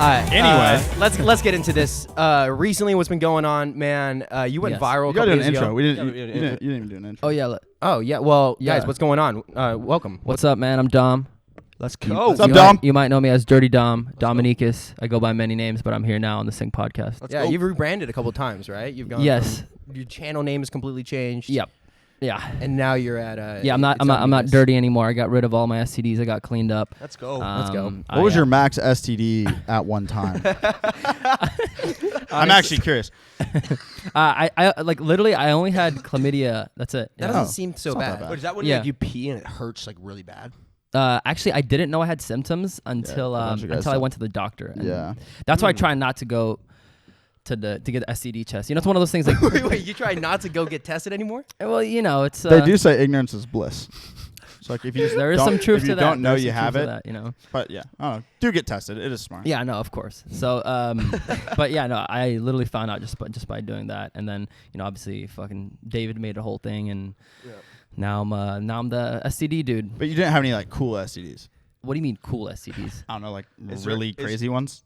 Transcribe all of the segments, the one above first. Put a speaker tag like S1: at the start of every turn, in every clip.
S1: Anyway,
S2: let's get into this. Recently, what's been going on, man? You went viral.
S1: You gotta do an intro.
S2: Ago.
S1: You didn't even do an intro.
S2: Oh yeah. Well,
S3: Yeah.
S2: guys, what's going on? Welcome.
S3: What's up, man? I'm Dom.
S4: Let's go.
S1: What's up, Dom?
S3: You might know me as Dirty Dom, Dominicus. I go by many names, but I'm here now on the TheSync podcast.
S2: Yeah, you've rebranded a couple times, right? You've gone.
S3: Yes.
S2: Your channel name is completely changed.
S3: Yep. Yeah.
S2: And now you're at.
S3: Yeah, I'm not dirty anymore. I got rid of all my STDs. I got cleaned up.
S4: Let's go.
S2: Let's go.
S1: What was your max STD at one time? I'm actually curious.
S3: I like literally I only had chlamydia. That's it.
S2: That doesn't seem so bad.
S4: Wait, is that when
S3: Yeah.
S4: like, you pee and it hurts like really bad?
S3: Actually, I didn't know I had symptoms until
S1: a bunch of guys
S3: until I
S1: said.
S3: went to the doctor. And
S1: Yeah.
S3: That's why I try not to go to get the STD test. You know, it's one of those things like.
S2: wait, you try not to go get tested anymore?
S3: Well, you know, it's.
S1: They do say ignorance is bliss. So like if you just
S3: There is
S1: don't-
S3: some truth
S1: if
S3: to
S1: you
S3: that.
S1: don't know
S3: There's
S1: you
S3: some
S1: have
S3: truth
S1: it.
S3: to that, you know.
S1: But yeah, I don't know. Do get tested. It is smart.
S3: Yeah, no, of course. So, but yeah, no, I literally found out just by doing that, and then you know, obviously, fucking David made a whole thing, and now I'm the STD dude.
S1: But you didn't have any like cool STDs.
S3: What do you mean cool STDs?
S1: I don't know, like
S4: Is
S1: really
S4: there-
S1: crazy ones.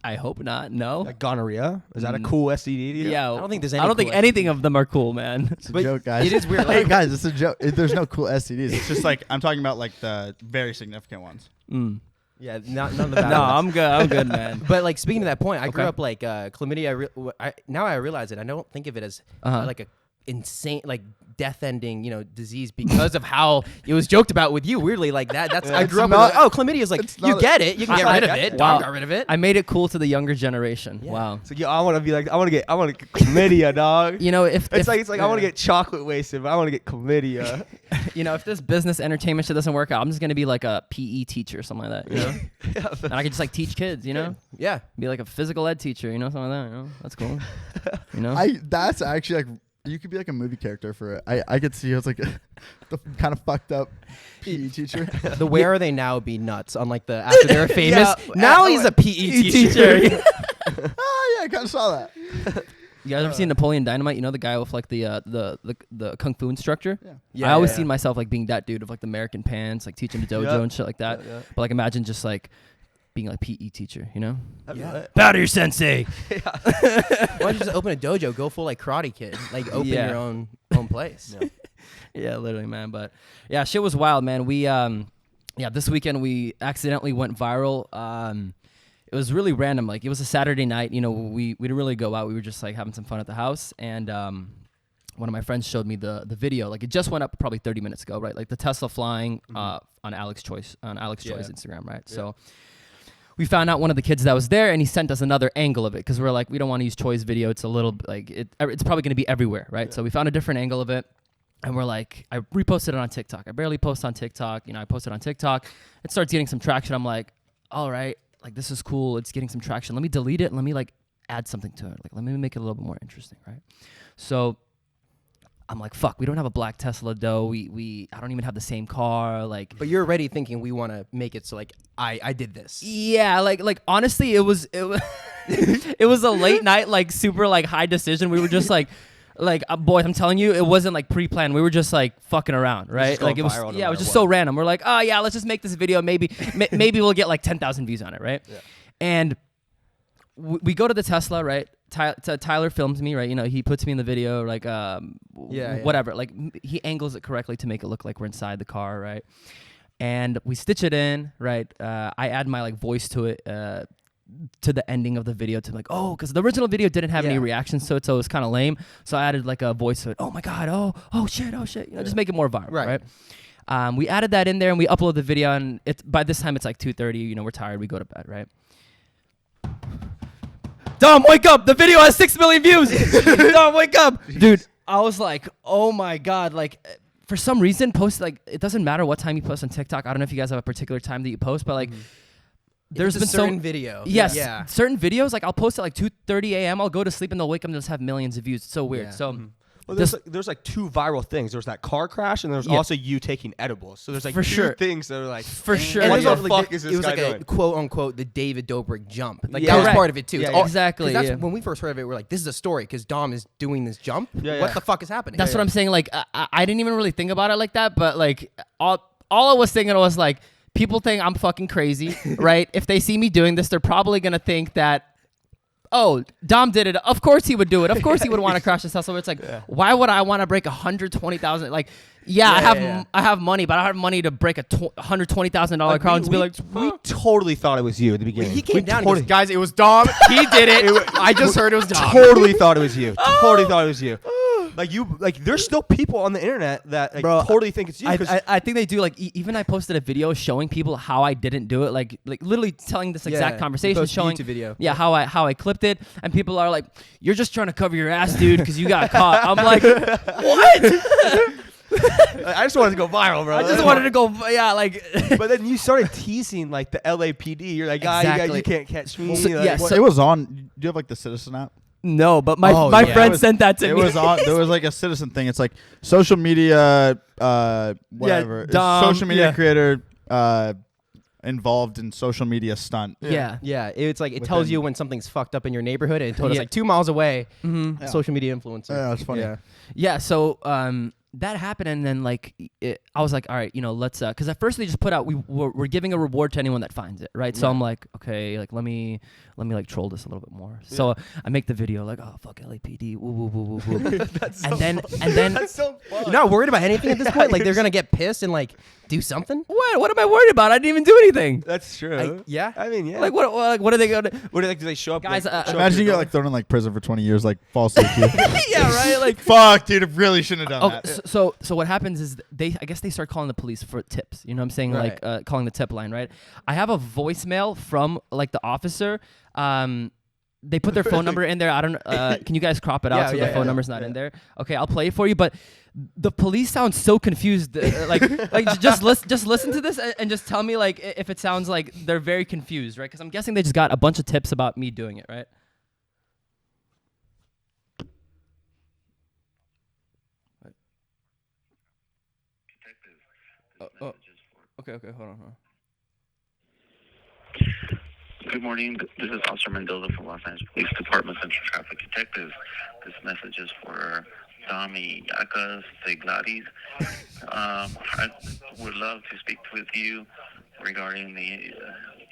S3: I hope not. No.
S4: Like gonorrhea? Is that a cool STD to you?
S3: Yeah,
S2: I don't think there's any
S3: I don't
S2: cool
S3: think anything of them are cool, man.
S1: It's a joke, guys.
S2: it is weird,
S1: Hey
S2: like-
S1: guys, it's a joke. There's no cool STDs. It's just like I'm talking about like the very significant ones.
S2: Yeah, none of that.
S3: No, I'm good. I'm good, man.
S2: But like speaking to that point, I grew
S3: Okay.
S2: up like chlamydia. Now I realize it. I don't think of it as like a insane like death-ending disease because of how it was joked about with you. Weirdly, like that. That's I grew up with like, chlamydia is like you get it, you can get rid of it.
S3: Wow.
S2: Dom got rid of it.
S3: I made it cool to the younger generation. Wow.
S4: So I want to be like I want to get chlamydia, dog.
S3: You know, if
S4: It's like I want to get chocolate wasted, but I want to get chlamydia.
S3: you know, if this business entertainment shit doesn't work out, I'm just gonna be like a PE teacher or something like that. You know, and I can just like teach kids. You know,
S2: Yeah.
S3: be like a physical ed teacher. You know, something like that. You know, that's cool. You know,
S1: That's actually like you could be like a movie character for it. I could see it's like the kind of fucked up PE teacher.
S2: The where are they now be nuts on like the after they're famous. Now he's a PE teacher.
S1: Oh yeah, I kind of saw that.
S3: you guys ever seen Napoleon Dynamite? You know the guy with like the kung fu instructor.
S2: Yeah,
S3: I always
S2: yeah.
S3: seen myself like being that dude with like the American pants, like teaching the dojo
S4: Yeah.
S3: and shit like that.
S4: Yeah.
S3: But like imagine just like being like PE teacher. You know,
S2: Yeah.
S3: Powder Sensei.
S2: Why don't you just open a dojo, go full like Karate Kid, like open
S3: Yeah.
S2: your own place.
S3: Yeah, literally, man. But yeah, shit was wild, man. We this weekend we accidentally went viral. It was really random. Like it was a Saturday night. You know, we didn't really go out. We were just like having some fun at the house, and one of my friends showed me the video. Like it just went up probably 30 minutes ago, right? Like the Tesla flying on Alex Choi's Instagram, right?
S4: Yeah.
S3: So we found out one of the kids that was there, and he sent us another angle of it because we're like, we don't want to use Choi's video. It's a little like it's probably going to be everywhere, right? So we found a different angle of it. And we're like, I reposted it on TikTok. I barely post on TikTok. You know, I posted on TikTok. It starts getting some traction. I'm like, all right, like this is cool. It's getting some traction. Let me delete it and let me like add something to it. Like let me make it a little bit more interesting, right? So I'm like, fuck, we don't have a black Tesla though. I don't even have the same car. Like,
S2: But you're already thinking we want to make it so like I did this.
S3: yeah, like honestly, it was it was a late night, like super like high decision. We were just like boys, I'm telling you, it wasn't like pre-planned. We were just like fucking around, right?
S4: just
S3: Like
S4: going
S3: it was,
S4: viral no
S3: yeah, it was
S4: matter
S3: just
S4: what.
S3: so random. We're like, oh yeah, let's just make this video. Maybe we'll get like 10,000 views on it, right?
S4: Yeah.
S3: And we go to the Tesla, right? Tyler films me, right? You know, he puts me in the video, like whatever. Like he angles it correctly to make it look like we're inside the car, right? And we stitch it in, right? I add my like voice to it. To the ending of the video to like, oh, because the original video didn't have any reactions to it, so it was kind of lame. So I added like a voice to it. Oh my god, oh shit, you know, just make it more viral, right? We added that in there and we upload the video, and by this time it's like 2:30. You know, we're tired. We go to bed, right? Dom, wake up! The video has 6 million views. Dom, wake up, dude. I was like, oh my god, like. For some reason, post like it doesn't matter what time you post on TikTok. I don't know if you guys have a particular time that you post, but like. There's
S2: It's a
S3: been
S2: certain video.
S3: Yes,
S2: Yeah.
S3: certain videos, like I'll post at like 2:30 a.m. I'll go to sleep and they'll wake up and they'll just have millions of views. It's so weird.
S2: Yeah.
S3: So
S4: Well, there's like two viral things. There's that car crash, and there's also you taking edibles. So there's like
S3: For
S4: two
S3: sure.
S4: things that are like
S3: for sure,
S2: And
S4: What
S2: there's
S4: the
S2: also,
S4: fuck is this
S2: it was
S4: guy
S2: like
S4: doing?
S2: a quote unquote the David Dobrik jump. Like
S4: Yeah.
S2: that was
S3: Correct.
S2: part of it too.
S4: Yeah,
S2: It's
S4: yeah.
S2: all-
S3: Exactly,
S2: 'cause that's
S3: yeah.
S2: when we first heard of it. We're like, this is a story because Dom is doing this jump.
S4: Yeah,
S2: What
S4: yeah.
S2: the fuck is happening?
S3: that's what I'm saying. Like I didn't even really think about it like that, but like all I was thinking was like, people think I'm fucking crazy, right? If they see me doing this, they're probably gonna think that, oh, Dom did it. Of course he would do it. Of course he would want to crash this Tesla. It's like, why would I want to break $120,000? Like, I have money, but I don't have money to break a $120,000 car and be like,
S4: we totally thought it was you at the beginning.
S2: He came down and goes, guys, it was Dom. He did it. I just heard it was Dom.
S4: Totally thought it was you. Totally thought it was you. Like there's still people on the internet that totally think it's you.
S3: I think they do. Like even I posted a video showing people how I didn't do it. Like literally telling this exact conversation, showing
S2: YouTube video.
S3: how I clipped it, and people are like, "You're just trying to cover your ass, dude, because you got caught." I'm like, "What?"
S4: I just wanted to go viral, bro.
S3: I just wanted to go,
S4: But then you started teasing like the LAPD. You're like, you can't catch me.
S3: So,
S1: it was on. Do you have like the Citizen app?
S3: No, but my friend sent that to me.
S1: It was on. There was like a Citizen thing. It's like social media, whatever. Social media creator involved in social media stunt.
S2: Yeah. It's like it tells you when something's fucked up in your neighborhood, and it told us like 2 miles away. Social media influencer.
S1: Yeah, that's funny.
S3: Yeah. So that happened, and then I was like, all right, let's because at first they just put out we're giving a reward to anyone that finds it, right? So I'm like, okay, like let me like troll this a little bit more. So I make the video like, oh fuck LAPD, woo woo woo woo woo. and then
S4: that's so fun.
S2: You're not worried about anything at this point. Like they're gonna get pissed and like do something.
S3: What am I worried about? I didn't even do anything.
S4: That's true. I mean, yeah.
S3: Like what are they gonna?
S4: Do they show up?
S3: Guys,
S1: imagine you get like thrown in like prison for 20 years, like false accused.
S3: Yeah, right. Like
S1: fuck, dude, I really shouldn't have done that.
S3: So what happens is I guess they start calling the police for tips. You know what I'm saying?
S2: Right.
S3: Like calling the tip line, right? I have a voicemail from like the officer. They put their phone number in there. I don't. Can you guys crop it out so the phone number's not in there? Okay, I'll play it for you. But the police sound so confused. Just listen to this and just tell me like if it sounds like they're very confused, right? Because I'm guessing they just got a bunch of tips about me doing it, right? Okay, hold on.
S5: Good morning. This is Officer Mendoza from Los Angeles Police Department Central Traffic Detectives. This message is for Dami Yacas Seglaris. I would love to speak with you regarding the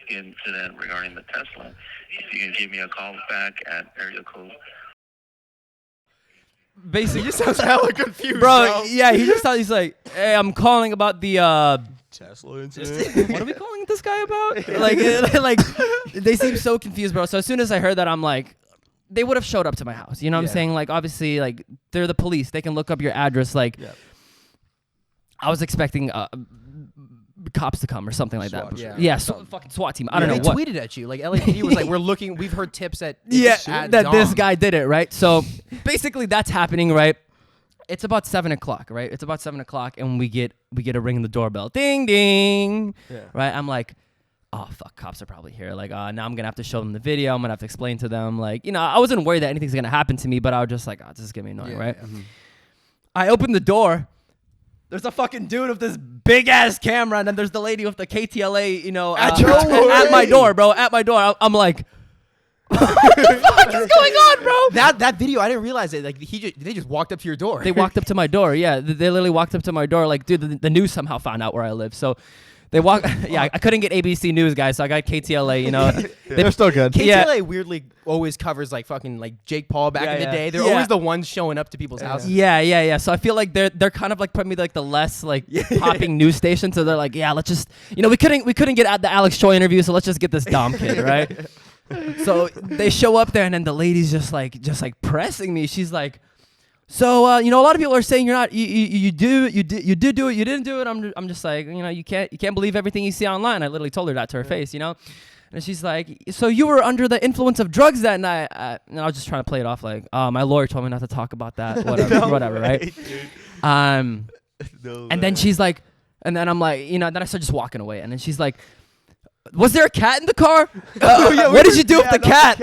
S5: incident regarding the Tesla. If you can give me a call back at area code.
S3: Basically,
S1: he just sounds hella confused,
S3: bro. Yeah, he just thought he's like, hey, I'm calling about the
S4: Tesla incident.
S3: What are we calling this guy about? like they seem so confused, bro. So as soon as I heard that, I'm like, they would have showed up to my house. You know what I'm saying? Like, obviously, like they're the police. They can look up your address. Like, I was expecting cops to come or something like that. Fucking SWAT team. I don't know what.
S2: They tweeted at you. Like LAPD was like, we've heard tips at
S3: that this guy did it, right? So basically that's happening, right? It's about 7 o'clock, right? It's about 7 o'clock, and we get a ring in the doorbell. Ding ding. Right? I'm like, oh fuck, cops are probably here. Like, now I'm gonna have to show them the video. I'm gonna have to explain to them, like, I wasn't worried that anything's gonna happen to me, but I was just like, oh, this is gonna be annoying, right? I open the door. There's a fucking dude with this big ass camera, and then there's the lady with the KTLA, at my door, bro. At my door. I'm like, what the fuck is going on, bro?
S2: That video, I didn't realize it. Like they just walked up to your door.
S3: They walked up to my door. Yeah, they literally walked up to my door. Like, dude, the news somehow found out where I live. So they walk. Yeah, I couldn't get ABC News, guys, so I got KTLA.
S1: They're still good.
S2: KTLA weirdly always covers like fucking like Jake Paul back in the day. They're always the ones showing up to people's houses.
S3: Yeah. So I feel like they're kind of like probably like the less like popping news station. So they're like, let's just we couldn't get at the Alex Choi interview, so let's just get this Dom kid, right? So they show up there, and then the lady's just like pressing me. She's like, so a lot of people are saying you're not you did do it, you didn't do it. I'm just like, you can't believe everything you see online. I literally told her that to her face, And she's like, so you were under the influence of drugs that night. And I was just trying to play it off like, my lawyer told me not to talk about that. Whatever, right? And then she's like, and then I'm like, then I start just walking away, and then she's like, was there a cat in the car? What did you do with the cat?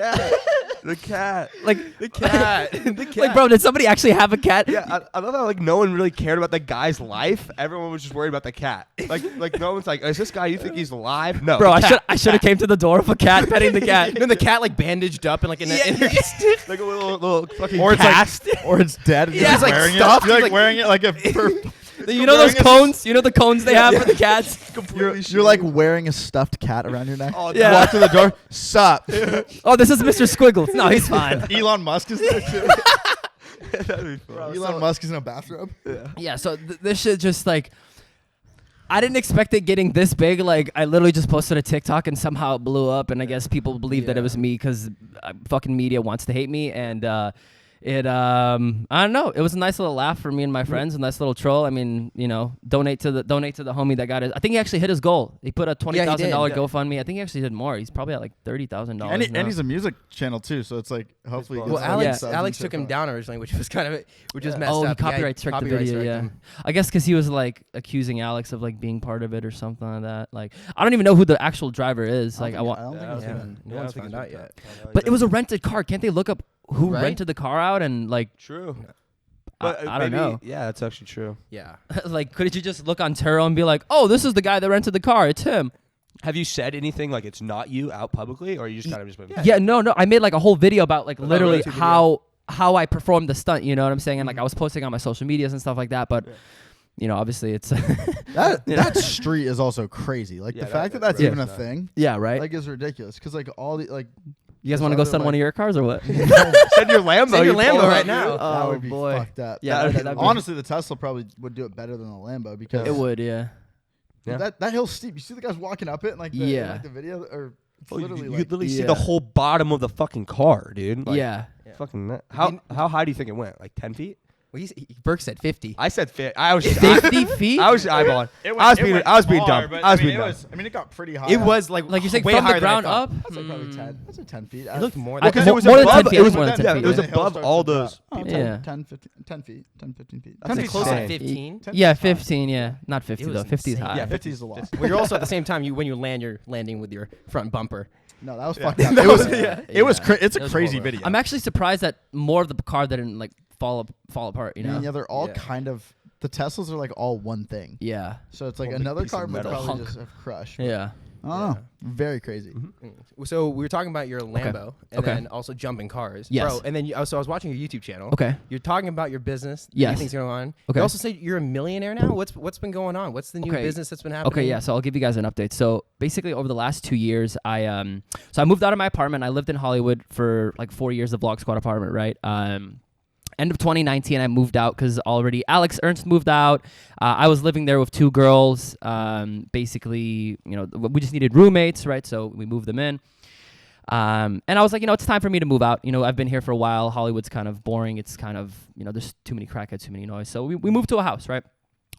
S4: The cat.
S3: The cat. Like, bro, did somebody actually have a cat?
S4: Yeah, I love how like no one really cared about the guy's life. Everyone was just worried about the cat. Like no one's like, is this guy, you think he's alive? No.
S3: Bro, I should have came to the door with a cat, petting the cat.
S2: And then the cat like bandaged up and like
S4: like a little fucking
S1: or
S4: cast.
S1: Or it's dead.
S2: Yeah, it's like
S1: wearing
S2: stuffed.
S1: it. You're like wearing it like a
S2: They
S3: You know those cones? You know the cones they have for the cats?
S1: You're like wearing a stuffed cat around your neck.
S4: Oh,
S1: You walk to the door. Sup?
S3: Oh, this is Mr. Squiggles. No, he's fine.
S1: Elon Musk is there too.
S4: That'd be fun.
S1: Elon Musk is in a bathrobe.
S3: Yeah, so this shit just like, I didn't expect it getting this big. Like, I literally just posted a TikTok and somehow it blew up. And I guess people believe that it was me because fucking media wants to hate me. And I don't know. It was a nice little laugh for me and my friends, a nice little troll. I mean, you know, donate to the homie that got it. I think he actually hit his goal. He put a $20,000 GoFundMe. I think he actually did more. He's probably at like $30,000.
S1: And he's a music channel too, so it's like hopefully.
S2: Well, Alex took him down originally, which was messed up.
S3: Oh, he copyright struck the video. Yeah, I guess because he was like accusing Alex of like being part of it or something like that. Like, I don't even know who the actual driver is. Like,
S2: I don't think no one's found out yet.
S3: But it was a rented car. Can't they look up who rented the car out and like?
S4: True.
S3: I don't know.
S4: Yeah, that's actually true.
S2: Yeah.
S3: Like, couldn't you just look on Turo and be like, oh, this is the guy that rented the car. It's him.
S4: Have you said anything like it's not you out publicly, or you just kind of just?
S3: Yeah, no. I made like a whole video about like literally how I performed the stunt. You know what I'm saying? And like I was posting on my social medias and stuff like that. But you know, obviously it's
S1: that street is also crazy. Like the fact that that's even a thing.
S3: Yeah, right.
S1: Like is ridiculous because like all the like.
S3: You guys want to go send one of your cars or what?
S4: Send your Lambo.
S2: Send your Lambo right now.
S1: That would be fucked up.
S3: Yeah,
S1: honestly, the Tesla probably would do it better than the Lambo because
S3: it would. Yeah.
S1: That hill's steep. You see the guys walking up it, and like the video, or it's literally
S4: you
S1: like
S4: literally see the whole bottom of the fucking car, dude. Like, fucking. How high do you think it went? Like 10 feet?
S2: Well, Burke said 50.
S4: I said 50. I was
S3: 50 feet.
S4: I was eyeballing. I was being dumb. I was being dumb.
S1: I mean, it got pretty high.
S2: It was like
S3: you're saying
S2: way
S3: from
S2: higher
S3: the ground up.
S1: I'd say probably 10. I'd say 10 feet.
S2: It looked more.
S3: Because
S4: it was
S3: more than
S4: above.
S3: 10 feet.
S4: It was
S3: more than 10 feet.
S4: It was above all those.
S1: 10, 10 feet, 15 feet.
S2: That's close to 15.
S3: Yeah, 15. Yeah, not 50 though. 50 is high.
S1: Yeah, 50 is a lot.
S2: Well, you're also at the same time when you land, you're landing with your front bumper.
S1: No, that was fucked up. It was. It's a crazy video.
S3: I'm actually surprised that more of the car didn't like fall apart. You know?
S1: Yeah, they're all kind of. The Teslas are like all one thing.
S3: Yeah.
S1: So it's like another car would probably just have crushed.
S3: Yeah.
S1: I don't know. Very crazy.
S2: So we were talking about your Lambo and then also jumping cars.
S3: Yes.
S2: Bro, and then so I was watching your YouTube channel.
S3: Okay.
S2: You're talking about your business.
S3: Yes.
S2: Things going on.
S3: Okay.
S2: You also say you're a millionaire now. What's been going on? What's the new business that's been happening?
S3: Okay, yeah. So I'll give you guys an update. So basically, over the last 2 years, I moved out of my apartment. I lived in Hollywood for like 4 years, the Vlog Squad apartment, right? End of 2019, I moved out because already Alex Ernst moved out. I was living there with 2 girls. Basically, you know, we just needed roommates, right? So we moved them in. And I was like, you know, it's time for me to move out. You know, I've been here for a while. Hollywood's kind of boring. It's kind of, you know, there's too many crackheads, too many noise. So we moved to a house, right?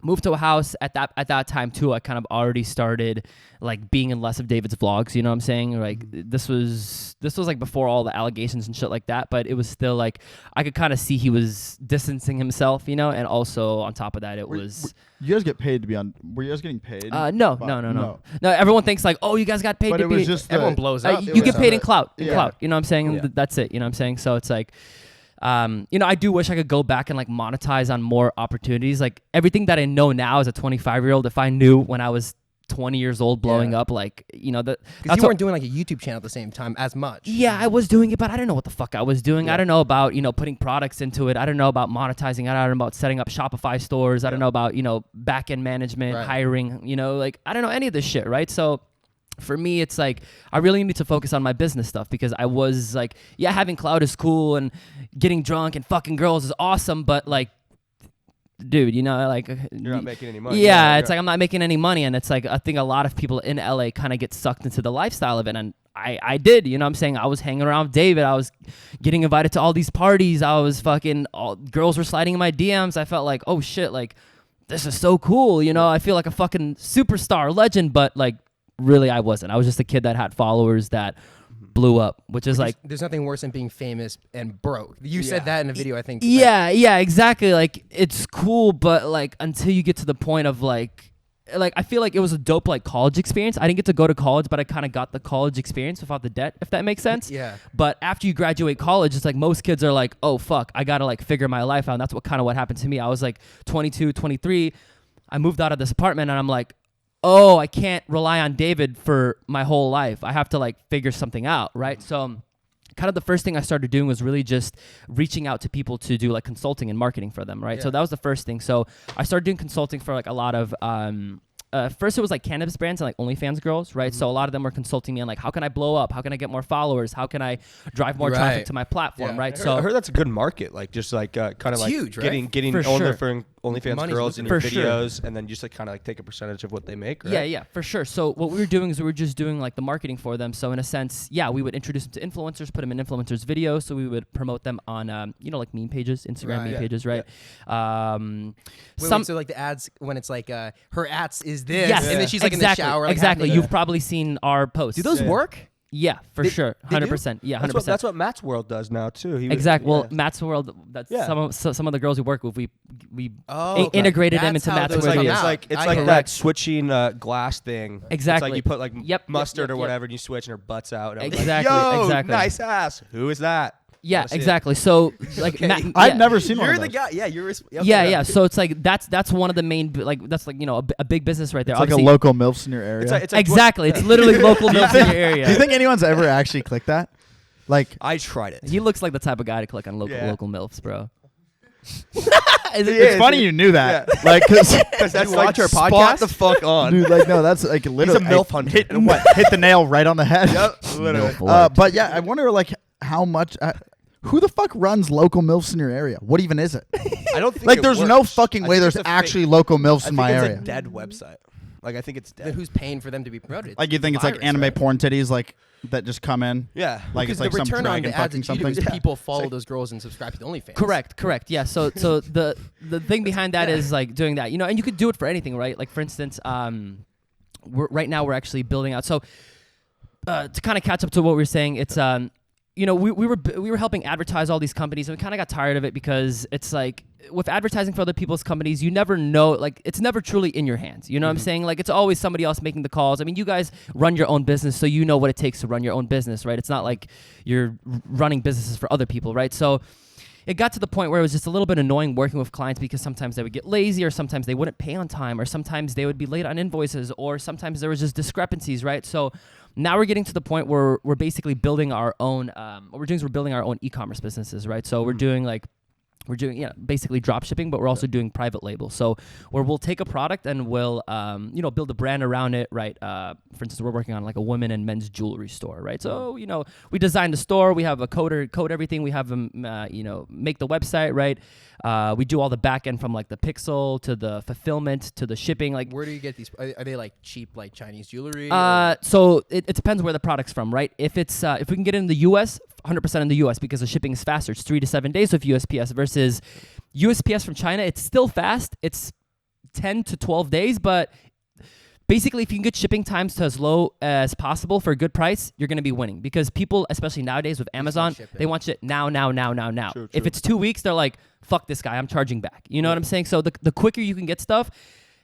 S3: Moved to a house at that time too. I kind of already started like being in less of David's vlogs. You know what I'm saying? Like this was like before all the allegations and shit like that. But it was still like I could kind of see he was distancing himself, you know. And also on top of that,
S1: you guys get paid to be on. Were you guys getting paid?
S3: No. Everyone thinks like, oh, you guys got paid
S1: but
S3: to
S1: it
S3: be.
S1: Was just
S2: everyone blows up.
S3: You get paid in clout. Clout. You know what I'm saying? That's it. You know what I'm saying? So it's like. You know, I do wish I could go back and like monetize on more opportunities. Like everything that I know now as a 25-year-old, if I knew when I was 20 years old blowing up, like, you know, because
S2: you weren't doing like a YouTube channel at the same time as much.
S3: Yeah, I was doing it, but I didn't know what the fuck I was doing. I don't know about, you know, putting products into it. I don't know about monetizing. I don't know about setting up Shopify stores. I don't know about, you know, back-end management, hiring, you know, like I don't know any of this shit, right? So for me, it's like I really need to focus on my business stuff because I was like, yeah, having clout is cool and getting drunk and fucking girls is awesome, but like, dude, you know, like
S4: you're not making any money.
S3: Yeah, it's like I'm not making any money, and it's like I think a lot of people in LA kind of get sucked into the lifestyle of it, and I did. You know what I'm saying? I was hanging around with David. I was getting invited to all these parties. I was girls were sliding in my DMs. I felt like, oh shit, like this is so cool. You know, I feel like a fucking superstar legend, but like. Really, I wasn't. I was just a kid that had followers that blew up, which is like...
S2: There's nothing worse than being famous and broke. You said that in a video, I think.
S3: Yeah, exactly. Like, it's cool, but like, until you get to the point of like, I feel like it was a dope like college experience. I didn't get to go to college, but I kind of got the college experience without the debt, if that makes sense.
S2: Yeah.
S3: But after you graduate college, it's like most kids are like, oh, fuck, I got to like figure my life out. And that's what happened to me. I was like 22, 23. I moved out of this apartment and I'm like, oh, I can't rely on David for my whole life. I have to like figure something out, right? So kind of the first thing I started doing was really just reaching out to people to do like consulting and marketing for them, right? So that was the first thing. So I started doing consulting for like a lot of first it was like cannabis brands and like OnlyFans girls, right? So a lot of them were consulting me on like, how can I blow up? How can I get more followers? How can I drive more traffic to my platform, right?
S4: So I heard that's a good market, like just like kind of like
S2: huge,
S4: getting OnlyFans girls in your videos, and then just like kind of like take a percentage of what they make, right?
S3: Yeah, for sure. So what we were doing is we were just doing like the marketing for them. So in a sense, we would introduce them to influencers, put them in influencers' videos. So we would promote them on, like meme pages, Instagram meme pages, right?
S2: So like the ads when it's like her ads is this,
S3: yes,
S2: and then she's like in the shower. Like,
S3: exactly. You've probably seen our posts.
S2: Do those work?
S3: Yeah, for sure, 100%. Yeah, 100%.
S4: That's what Matt's World does now too.
S3: Exactly. Well, Matt's World. That's some of the girls we work with. We integrated them into Matt's World.
S4: It's like that switching glass thing.
S3: Exactly.
S4: It's like you put like mustard or whatever, and you switch, and her butt's out.
S3: Exactly.
S4: Yo,
S3: exactly.
S4: Nice ass. Who is that?
S3: Yeah, exactly. So like
S1: I've never seen one.
S2: You're the guy. Yeah, you're.
S3: Yeah. So it's like that's one of the main that's like a big business right there.
S1: It's like a local MILFs in your area.
S3: It's exactly. It's literally local MILFs in your area.
S1: Do you think anyone's ever actually clicked that? Like
S4: I tried it.
S3: He looks like the type of guy to click on local MILFs, bro.
S1: It's funny you knew that. Yeah. Like, because
S4: that's like our podcast. Spot the fuck on,
S1: dude. Like, no, that's like literally
S4: he's a MILF hunter.
S1: Hit the nail right on the head.
S4: Yep, literally.
S1: But yeah, I wonder like how much. Who the fuck runs local MILFs in your area? What even is it?
S4: I don't think
S1: like. There's no fucking way there's actually local MILFs in my area.
S4: It's a dead website. Like I think it's dead.
S2: Then who's paying for them to be promoted?
S1: Like you think it's like anime porn titties like that just come in?
S4: Yeah.
S1: Like it's like some dragon fucking something.
S2: People follow those girls and subscribe to the OnlyFans.
S3: Correct. Yeah. So the thing behind that is like doing that, and you could do it for anything, right? Like for instance, right now we're actually building out. So to kind of catch up to what we were saying, it's we were helping advertise all these companies, and we kind of got tired of it because it's like with advertising for other people's companies, you never know, like it's never truly in your hands. You know what I'm saying? Like it's always somebody else making the calls. I mean, you guys run your own business, so you know what it takes to run your own business, right? It's not like you're running businesses for other people, right? So it got to the point where it was just a little bit annoying working with clients because sometimes they would get lazy, or sometimes they wouldn't pay on time, or sometimes they would be late on invoices, or sometimes there was just discrepancies, right? So now we're getting to the point where we're basically building our own. What we're doing is we're building our own e-commerce businesses, right? So we're doing basically drop shipping, but we're also doing private label. So where we'll take a product and we'll build a brand around it, right? For instance, we're working on like a women and men's jewelry store, right? So we design the store, we have a coder code everything, we have them make the website, right? We do all the back end from like the pixel to the fulfillment to the shipping. Like,
S2: where do you get these? Are they like cheap, like Chinese jewelry?
S3: So it depends where the product's from, right? If it's if we can get it in the U.S., 100% in the U.S. because the shipping is faster. It's 3 to 7 days with USPS versus USPS from China. It's still fast. It's 10 to 12 days, but basically, if you can get shipping times to as low as possible for a good price, you're going to be winning because people, especially nowadays with Amazon, they want shit now.
S4: True.
S3: If it's 2 weeks, they're like, fuck this guy, I'm charging back. You know what I'm saying? So the quicker you can get stuff,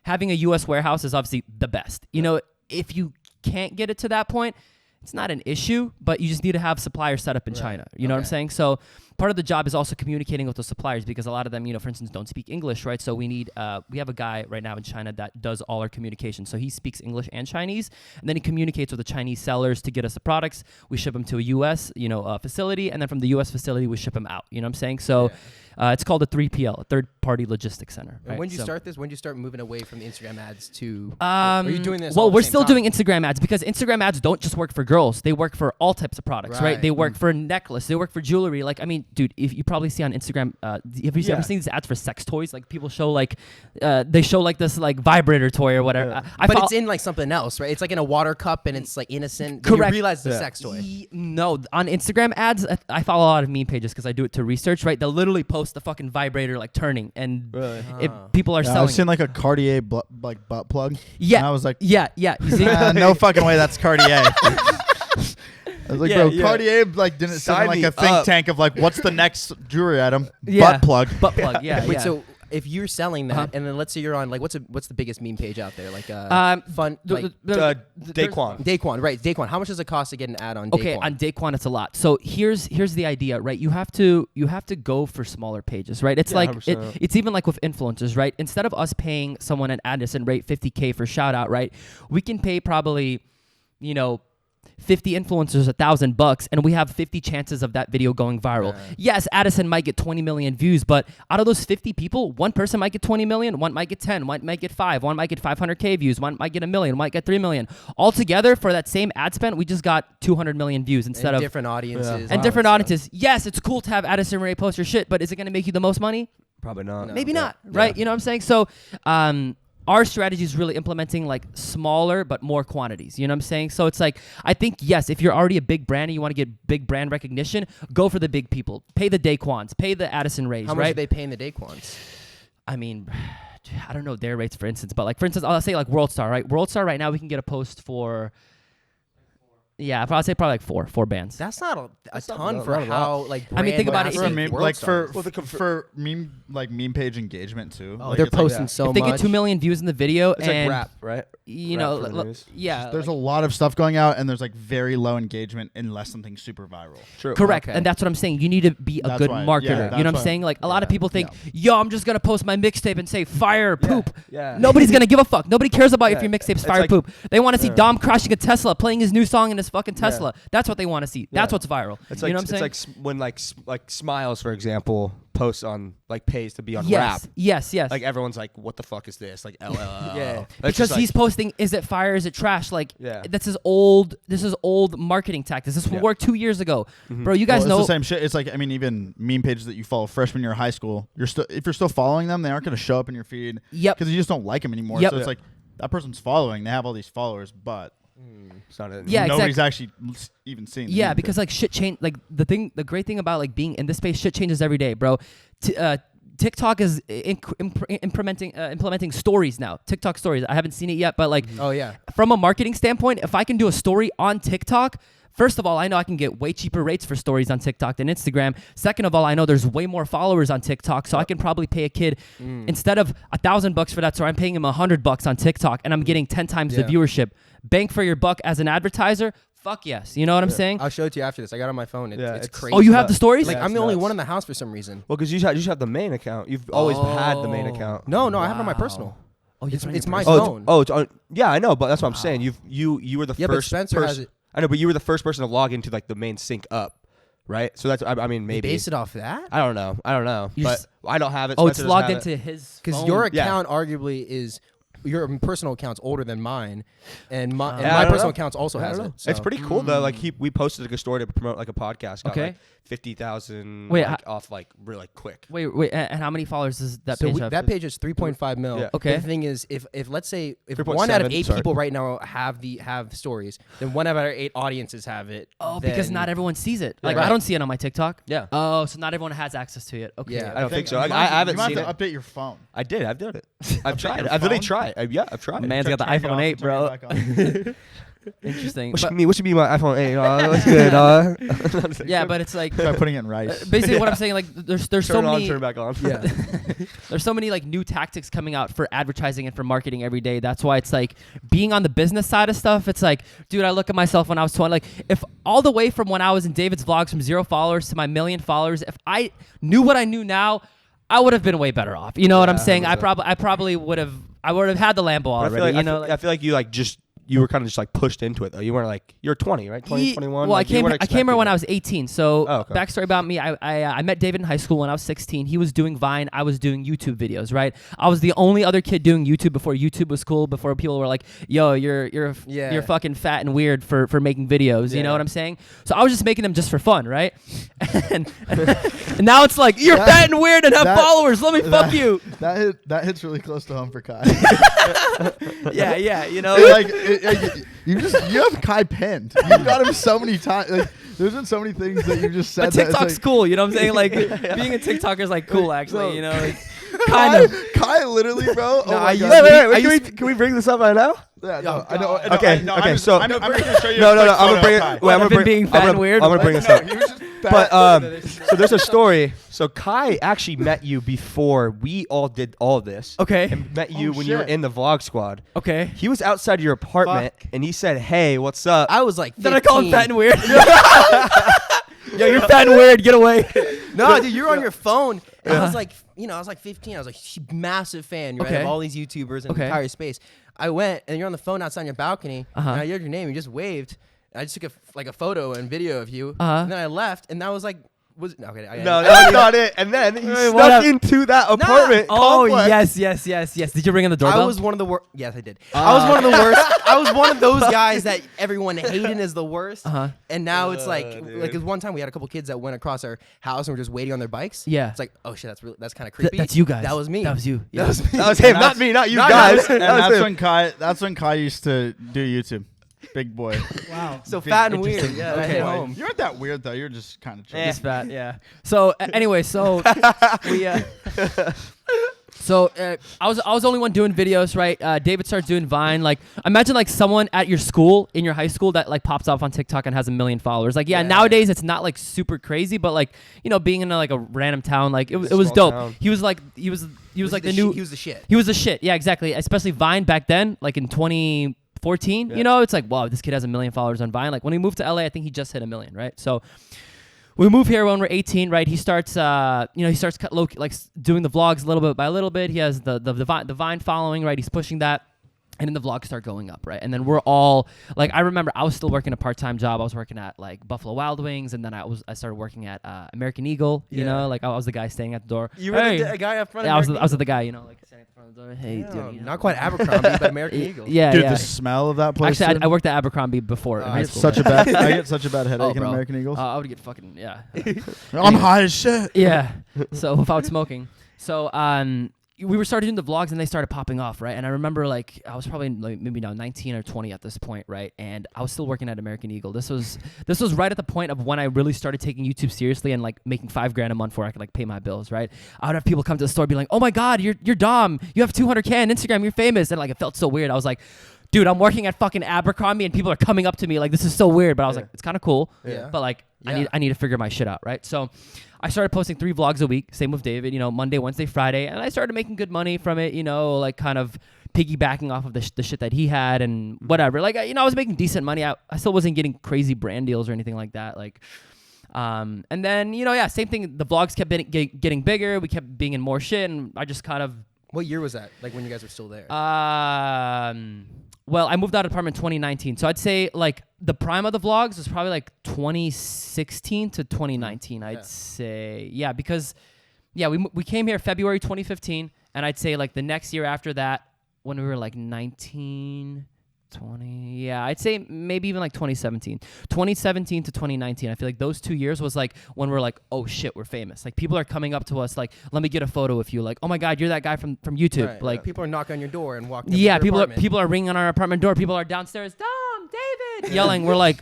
S3: having a U.S. warehouse is obviously the best. If you can't get it to that point, it's not an issue, but you just need to have suppliers set up in China. You know what I'm saying? So part of the job is also communicating with those suppliers because a lot of them, for instance, don't speak English, right? So we have a guy right now in China that does all our communication. So he speaks English and Chinese, and then he communicates with the Chinese sellers to get us the products. We ship them to a U.S. Facility, and then from the U.S. facility, we ship them out. You know what I'm saying? So it's called a 3PL, a third-party logistics center.
S2: And
S3: right?
S2: when did you start this? When did you start moving away from the Instagram ads to? Are you doing this?
S3: Well, we're still doing Instagram ads because Instagram ads don't just work for girls; they work for all types of products, right? They work for necklace, they work for jewelry. Like, I mean, dude, if you probably see on Instagram, have you ever seen these ads for sex toys? Like people show they show like this like vibrator toy or whatever.
S2: But it's in like something else, right? It's like in a water cup and it's like innocent.
S3: Correct.
S2: You realize it's a sex toy.
S3: No, on Instagram ads, I follow a lot of meme pages because I do it to research, right? They'll literally post the fucking vibrator like turning, and people are selling.
S1: I've seen like a Cartier like butt plug.
S3: Yeah,
S1: and I was like,
S3: yeah. You see?
S1: No fucking way, that's Cartier. I was like, Cartier like didn't sound like a think tank of like, what's the next jewelry item? Butt plug.
S3: Butt plug. Yeah.
S2: Wait, so if you're selling that, and then let's say you're on like what's the biggest meme page out there? Like fun Daquan, right? Daquan. How much does it cost to get an ad on Daquan?
S3: Okay, on Daquan it's a lot. So here's the idea, right? You have to go for smaller pages, right? It's like it's even like with influencers, right? Instead of us paying someone an ad and rate $50K for shout out, right? We can pay probably, 50 influencers $1,000 and we have 50 chances of that video going viral. Yes, Addison might get 20 million views, but out of those 50 people, one person might get 20 million, one might get 10, one might get 5, one might get 500K views, one might get 1 million, one might get 3 million. Altogether, for that same ad spend, we just got 200 million views instead of
S2: different audiences.
S3: And different audiences. Yes, it's cool to have Addison Rae post your shit, but is it going to make you the most money?
S4: Probably not.
S2: No.
S3: Maybe not, right? You know what I'm saying? So, our strategy is really implementing like smaller but more quantities. You know what I'm saying? So it's like, I think, yes, if you're already a big brand and you want to get big brand recognition, go for the big people. Pay the Daquans. Pay the Addison Rays,
S2: How much are they paying the Daquans?
S3: I mean, I don't know their rates, for instance. But like, for instance, I'll say like WorldStar, right? WorldStar right now, we can get a post for... Yeah, I'd say probably like four bands.
S2: That's not a ton for how like.
S3: I mean, think about it.
S1: For meme page engagement too.
S2: Oh, they're posting so much.
S3: If they get 2 million views in the video,
S4: it's
S3: and
S4: like rap, right?
S3: You
S4: rap
S3: know, yeah.
S1: There's a lot of stuff going out, and there's like very low engagement unless something's super viral.
S4: True.
S3: Correct,
S2: Okay.
S3: and that's what I'm saying. You need to be a good marketer. You know what I'm saying? Like a lot of people think, yo, I'm just gonna post my mixtape and say fire poop.
S4: Yeah.
S3: Nobody's gonna give a fuck. Nobody cares about if your mixtape's fire
S4: like,
S3: poop. They want to see Dom crashing a Tesla, playing his new song in his fucking Tesla. That's what they want to see. That's what's viral.
S4: It's
S3: you
S4: like,
S3: know what I'm saying?
S4: It's like when like Smiles, for example, posts on like pays to be on
S3: yes,
S4: rap.
S3: yes.
S4: Like everyone's like, what the fuck is this? Like LL.
S2: Yeah.
S3: Because he's posting, is it fire? Is it trash? Like this is old marketing tactics. This will work 2 years ago, bro. You guys know
S1: it's the same shit. It's like, I mean, even meme pages that you follow freshman year of high school, if you're still following them, they aren't going to show up in your feed.
S3: Yep.
S1: Because you just don't like them anymore.
S3: Yep.
S1: So it's like that person's following. They have all these followers, but nobody's actually even seeing.
S3: Yeah, because like shit change. Like the great thing about like being in this space, shit changes every day, bro. TikTok is implementing stories now. TikTok stories. I haven't seen it yet, but like, from a marketing standpoint, if I can do a story on TikTok, first of all, I know I can get way cheaper rates for stories on TikTok than Instagram. Second of all, I know there's way more followers on TikTok, so I can probably pay a kid instead of $1,000 for that story, I'm paying him $100 on TikTok, and I'm getting 10 times the viewership. Bang for your buck as an advertiser. Fuck yes. You know what I'm saying?
S2: I'll show it to you after this. I got it on my phone. It's crazy.
S3: Oh, you have the stories?
S2: Like I'm the only one in the house for some reason.
S4: Well, because you just have the main account. You've always had the main account.
S2: No, I have it on my personal.
S3: Oh,
S2: it's my phone.
S4: Yeah, I know, but that's what I'm saying. You were the first.
S2: But Spencer has it.
S4: I know, but you were the first person to log into like the main sync up, right? So that's I mean maybe
S2: they base it off that.
S4: I don't know, but I don't have it.
S3: Oh, it's logged into his
S2: because your account arguably is. Your personal account's older than mine, and my personal account also has it. So.
S4: It's pretty cool though. Like we posted like a story to promote like a podcast. Got like 50,000 off like really quick.
S3: Wait, and how many followers does that page have?
S2: That page is 3.5 mil.
S3: Yeah. Okay.
S2: The thing is, if let's say if 1 out of 8 people right now have stories, then 1 out of 8 audiences have it.
S3: Oh, because not everyone sees it. Like I don't see it on my TikTok. Yeah. Oh, so not everyone has access to it. Okay.
S4: Yeah, I don't think so. I haven't seen it.
S1: You might have to update your phone.
S4: I did. I've done it. I've tried. I've literally tried. I've tried.
S3: Man's got the iPhone 8, bro. Interesting.
S4: What should be my iPhone 8? That's good.
S3: Yeah, but it's like
S1: try putting it in rice.
S3: Basically, what I'm saying, like, there's so many.
S4: Turn back on.
S3: Yeah. There's so many like new tactics coming out for advertising and for marketing every day. That's why it's like being on the business side of stuff. It's like, dude, I look at myself when I was 20. Like, if all the way from when I was in David's vlogs from 0 followers to my 1 million followers, if I knew what I knew now, I would have been way better off. You know what I'm saying? I probably would have. I would have had the Lambo already. I
S4: feel like you were kind of just like pushed into it though. You weren't like you're 20, right? 20, 21.
S3: Well,
S4: like,
S3: I came here when I was 18. So
S4: okay.
S3: Backstory about me: I met David in high school when I was 16. He was doing Vine. I was doing YouTube videos. Right. I was the only other kid doing YouTube before YouTube was cool. Before people were like, "Yo, you're fucking fat and weird for making videos." You know what I'm saying? So I was just making them just for fun, right? and now it's like you're fat and weird and have followers. Let me fuck you.
S1: That hits really close to home for Kai.
S3: yeah. You know,
S1: like. You have Kai pinned. You've got him so many times. Like, there's been so many things that you just said.
S3: But TikTok's
S1: like,
S3: cool. You know what I'm saying? Like being a TikToker is like cool, actually. You know, like,
S1: Kai literally, bro.
S4: No, wait, can we bring this up right now?
S1: Yeah, no, I know.
S4: Okay. So
S1: I'm going to show you.
S4: No. I'm gonna bring it. Wait, I'm gonna bring this up. But so there's a story. So Kai actually met you before we all did all this.
S3: Okay.
S4: And met you when you were in the vlog squad.
S3: Okay.
S4: He was outside your apartment and he said, "Hey, what's up?"
S2: I was like, 15.
S3: Then I call him fat and weird. Yo, you're fat and weird. Get away.
S2: No, dude, you're on your phone. And I was like, I was like 15. I was like massive fan, right, of all these YouTubers in the entire space. I went and you're on the phone outside on your balcony. And I heard your name. You just waved. I just took a photo and video of you, and then I left, and that was like. Okay,
S4: no, that's not it. And then he snuck into that apartment.
S3: Complex. Yes. Did you ring in the doorbell?
S2: I was one of the worst. Yes, I did. I was one of the worst. I was one of those guys that everyone hated as the worst. And now it's like one time we had a couple kids that went across our house and were just waiting on their bikes.
S3: Yeah.
S2: It's like, oh shit, that's kind of creepy.
S3: That's you guys.
S2: That was me.
S3: That was you.
S2: Yeah. That was me.
S4: That was him, not me, not you guys.
S1: That's when Kai used to do YouTube. Big boy.
S2: Wow. So fat and weird. Yeah. Okay. Home.
S1: You weren't that weird though. You're just kind of
S3: just fat. Yeah. So anyway, we. So I was the only one doing videos, right? David started doing Vine. Like, imagine like someone at your school, in your high school, that like pops up on TikTok and has 1 million followers. Like, nowadays it's not like super crazy, but like, you know, being in like a random town, like it was dope. Town. He was like the new.
S2: He was the shit.
S3: He was the shit. Yeah, exactly. Especially Vine back then, like in 2014. You know, it's like, wow, this kid has 1 million followers on Vine. Like when he moved to LA, I think he just hit 1 million, right? So. We move here when we're 18, right? He starts, doing the vlogs a little bit by little bit. He has the Vine following, right? He's pushing that. And then the vlogs start going up, right? And then we're all like, I remember I was still working a part-time job. I was working at like Buffalo Wild Wings, and then I started working at American Eagle. You know, like I was the guy staying at the door.
S2: You were the guy up front.
S3: Yeah, I was the guy, you know, like standing at the front of the door. Hey, dude, you know,
S2: not quite Abercrombie, but American Eagle.
S3: Yeah,
S1: dude, the smell of that place.
S3: Actually, I worked at Abercrombie before.
S1: I get such a bad headache in American Eagles.
S3: I would get fucking
S1: I'm high as shit.
S3: Yeah. So without smoking. So we were starting doing the vlogs and they started popping off, right? And I remember like I was probably like maybe now 19 or 20 at this point, right? And I was still working at American Eagle. This was right at the point of when I really started taking YouTube seriously and like making $5,000 a month where I could like pay my bills, right? I would have people come to the store be like, "Oh my God, you're Dom. You have 200K on Instagram. You're famous." And like it felt so weird. I was like, dude, I'm working at fucking Abercrombie and people are coming up to me like, this is so weird. But I was like, it's kind of cool. Yeah. But like I need to figure my shit out, right? So I started posting 3 vlogs a week. Same with David, you know, Monday, Wednesday, Friday. And I started making good money from it, you know, like kind of piggybacking off of the shit that he had and whatever. Like, you know, I was making decent money. I still wasn't getting crazy brand deals or anything like that. Like, and then, you know, same thing. The vlogs kept getting bigger. We kept being in more shit. And I just kind of.
S2: What year was that? Like when you guys were still there?
S3: Well, I moved out of apartment 2019. So I'd say like the prime of the vlogs was probably like 2016 to 2019, I'd say. Yeah, because we came here February 2015, and I'd say like the next year after that, when we were like 19, 20, I'd say maybe even like 2017 to 2019. I feel like those 2 years was like when we're like, oh shit, we're famous. Like people are coming up to us like, let me get a photo with you. Like, oh my God, you're that guy from YouTube.
S2: Right,
S3: like
S2: people are knocking on your door and walking.
S3: Yeah, people are ringing on our apartment door. People are downstairs, Dom, David, yelling. We're like,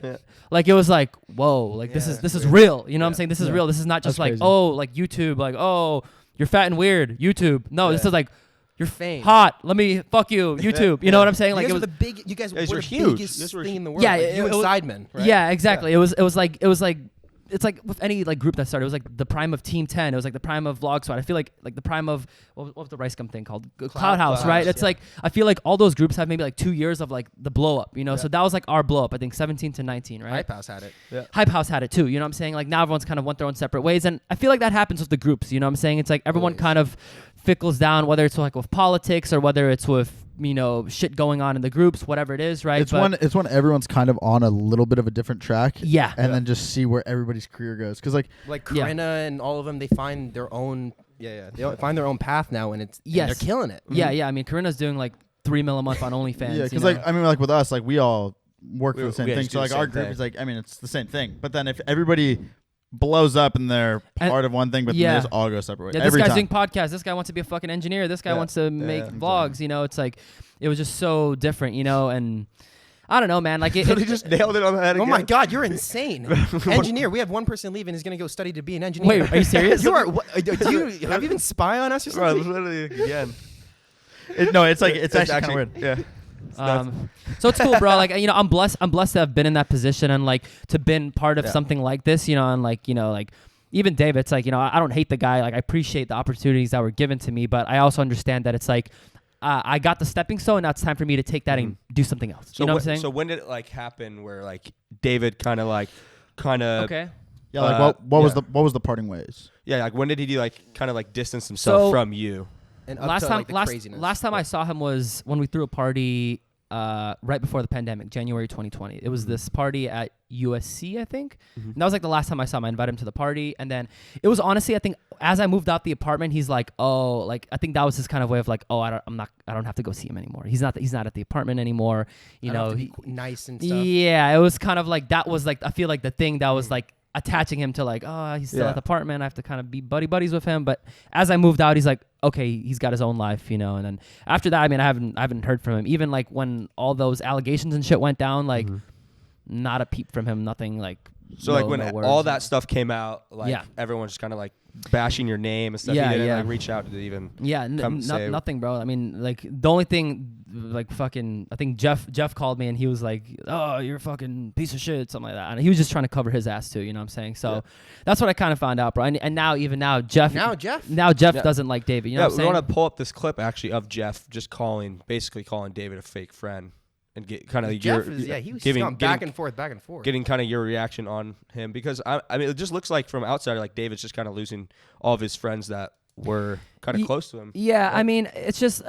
S3: like it was like, whoa, like this is real. You know what I'm saying? This is real. This is not just like, oh, like YouTube, like, oh, you're fat and weird, YouTube. No, this is like, you're hot. Let me fuck you, YouTube. You know what I'm saying? Like
S2: it was the big. You guys were huge. Biggest thing in the world. Yeah, like you and Sidemen. Right?
S3: Yeah, exactly. Yeah. It was like it's like with any like group that started. It was like the prime of Team 10. It was like the prime of Vlog Squad. I feel like the prime of what was the Rice Gum thing called? Cloud House, right? It's like I feel like all those groups have maybe like 2 years of like the blow up. You know, so that was like our blow up. I think 17 to 19, right?
S2: Hype House had it. Yeah.
S3: Hype House had it too. You know what I'm saying? Like now everyone's kind of went their own separate ways, and I feel like that happens with the groups. You know what I'm saying? It's like everyone kind of fickles down, whether it's like with politics or whether it's with, you know, shit going on in the groups, whatever it is, right?
S1: It's when everyone's kind of on a little bit of a different track.
S3: Yeah.
S1: And then just see where everybody's career goes. Because like
S2: Corinna and all of them, they find their own they find their own path now, and it's and they're killing it.
S3: Yeah, yeah. I mean, Corinna's doing like $3 million a month on OnlyFans.
S1: Yeah, because like I mean, like with us, like we all work for the same thing. So like our group is like, I mean, it's the same thing. But then if everybody blows up and they're part of one thing, but then they just all go separate ways.
S3: Yeah, this guy's doing podcasts. This guy wants to be a fucking engineer. This guy wants to make vlogs. You know, it's like it was just so different. You know, and I don't know, man. Like it,
S4: he just nailed it on the head.
S2: Oh my God, you're insane. Engineer. We have one person leaving. He's gonna go study to be an engineer.
S3: Wait, are you serious?
S2: You are. Have you been spy on us or something?
S4: Bro, literally again.
S1: It's actually kind of weird.
S4: Yeah.
S3: So it's cool, bro. Like, you know, I'm blessed to have been in that position and like to been part of something like this, you know, and like, you know, like even David, it's like, you know, I don't hate the guy. Like I appreciate the opportunities that were given to me, but I also understand that it's like, I got the stepping stone. Now it's time for me to take that and do something else.
S4: So
S3: you know what I'm saying?
S4: So when did it like happen where like David kind of
S3: okay.
S1: Yeah, like what was the parting ways?
S4: Yeah, like when did he like kind of like distance himself from you?
S2: And
S3: last time I saw him was when we threw a party right before the pandemic, January 2020. It was this party at USC, I think. And that was like the last time I saw him. I invited him to the party. And then it was honestly, I think as I moved out the apartment, he's like, oh, like, I think that was his kind of way of like, oh, I don't have to go see him anymore. He's not at the apartment anymore. You know,
S2: nice and stuff.
S3: Yeah. It was kind of like, that was like, I feel like the thing that was like attaching him to like, oh, he's still at the apartment. I have to kind of be buddies with him. But as I moved out, he's like, okay, he's got his own life, you know. And then after that, I mean, I haven't heard from him. Even like when all those allegations and shit went down, like not a peep from him, nothing like.
S4: So like when all that stuff came out, like everyone just kind of like bashing your name and stuff. You didn't like reach out to even
S3: nothing, bro. I mean, like the only thing, like fucking, I think Jeff called me and he was like, oh, you're a fucking piece of shit, something like that. And he was just trying to cover his ass too, you know what I'm saying? So that's what I kind of found out, bro. And now Jeff doesn't like David. You know what I'm saying?
S4: We want to pull up this clip actually of Jeff just basically calling David a fake friend. And get kind of he was going back and forth, getting kind of your reaction on him, because I mean it just looks like from outside like David's just kind of losing all of his friends that were kind of close to him.
S3: Yeah, I mean it's just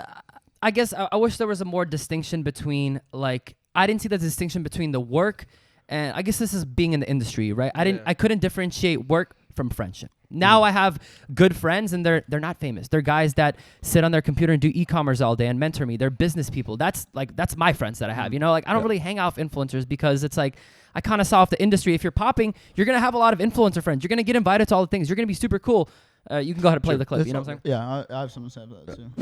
S3: I guess I wish there was a more distinction between, like, I didn't see the distinction between the work, and I guess this is being in the industry, right? I couldn't differentiate work from friendship. Now I have good friends and they're not famous. They're guys that sit on their computer and do e-commerce all day and mentor me. They're business people. That's my friends that I have. You know, like I don't really hang out with influencers because it's like I kind of saw off the industry. If you're popping, you're gonna have a lot of influencer friends. You're gonna get invited to all the things. You're gonna be super cool. You can go ahead and play the clip. You know what I'm saying?
S1: Yeah, I have something to say about that too.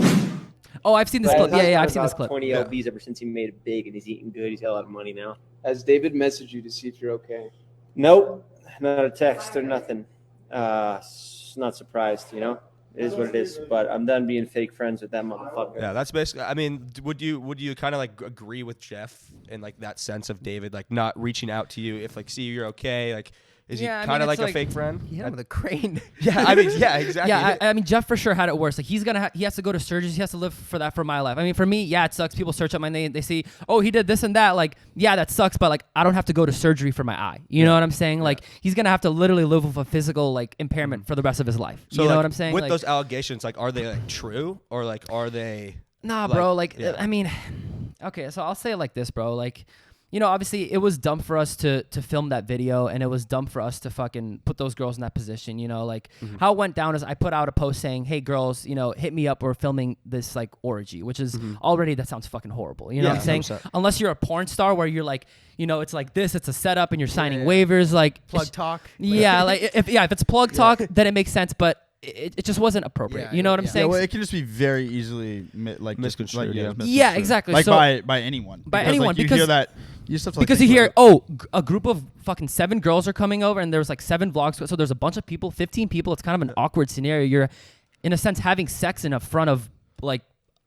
S3: Oh, I've seen this clip. Yeah, I've seen this clip.
S6: 20 LBs ever since he made it big, and he's eating good. He's got a lot of money now.
S7: Has David messaged you to see if you're okay?
S6: Nope, not a text or nothing. Not surprised, you know. It is what it is. But I'm done being fake friends with that motherfucker.
S4: Yeah, that's basically. I mean, would you kind of like agree with Jeff in like that sense of David like not reaching out to you if like see you're okay, like? Is he kind of like a fake friend?
S2: He had him with a crane.
S4: Yeah, I mean, yeah, exactly.
S3: Yeah, I mean, Jeff for sure had it worse. Like he has to go to surgeries. He has to live for that for my life. I mean, for me, yeah, it sucks. People search up my name. They see, oh, he did this and that. Like, yeah, that sucks. But like, I don't have to go to surgery for my eye. You know what I'm saying? Like, he's gonna have to literally live with a physical like impairment for the rest of his life. So you know what I'm saying?
S4: With
S3: like,
S4: those allegations, like, are they like true or like are they?
S3: Nah, bro. Like, I mean, okay. So I'll say it like this, bro. Like, you know, obviously it was dumb for us to film that video, and it was dumb for us to fucking put those girls in that position, you know, like how it went down is I put out a post saying, hey girls, you know, hit me up. We're filming this like orgy, which is already, that sounds fucking horrible. You know what I'm saying? 100%. Unless you're a porn star where you're like, you know, it's like this, it's a setup and you're signing waivers, like
S2: plug talk.
S3: Yeah. Like if it's plug talk, then it makes sense. But it just wasn't appropriate. You know what I'm saying?
S1: Yeah, well, it can just be very easily misconstrued.
S3: Yeah, exactly.
S1: Like
S3: so,
S1: by anyone.
S3: By anyone.
S1: Like, you
S3: because
S1: hear that.
S3: Because you hear, a group of fucking 7 girls are coming over, and there's like 7 vlogs. So there's a bunch of people, 15 people. It's kind of an awkward scenario. You're, in a sense, having sex in front of like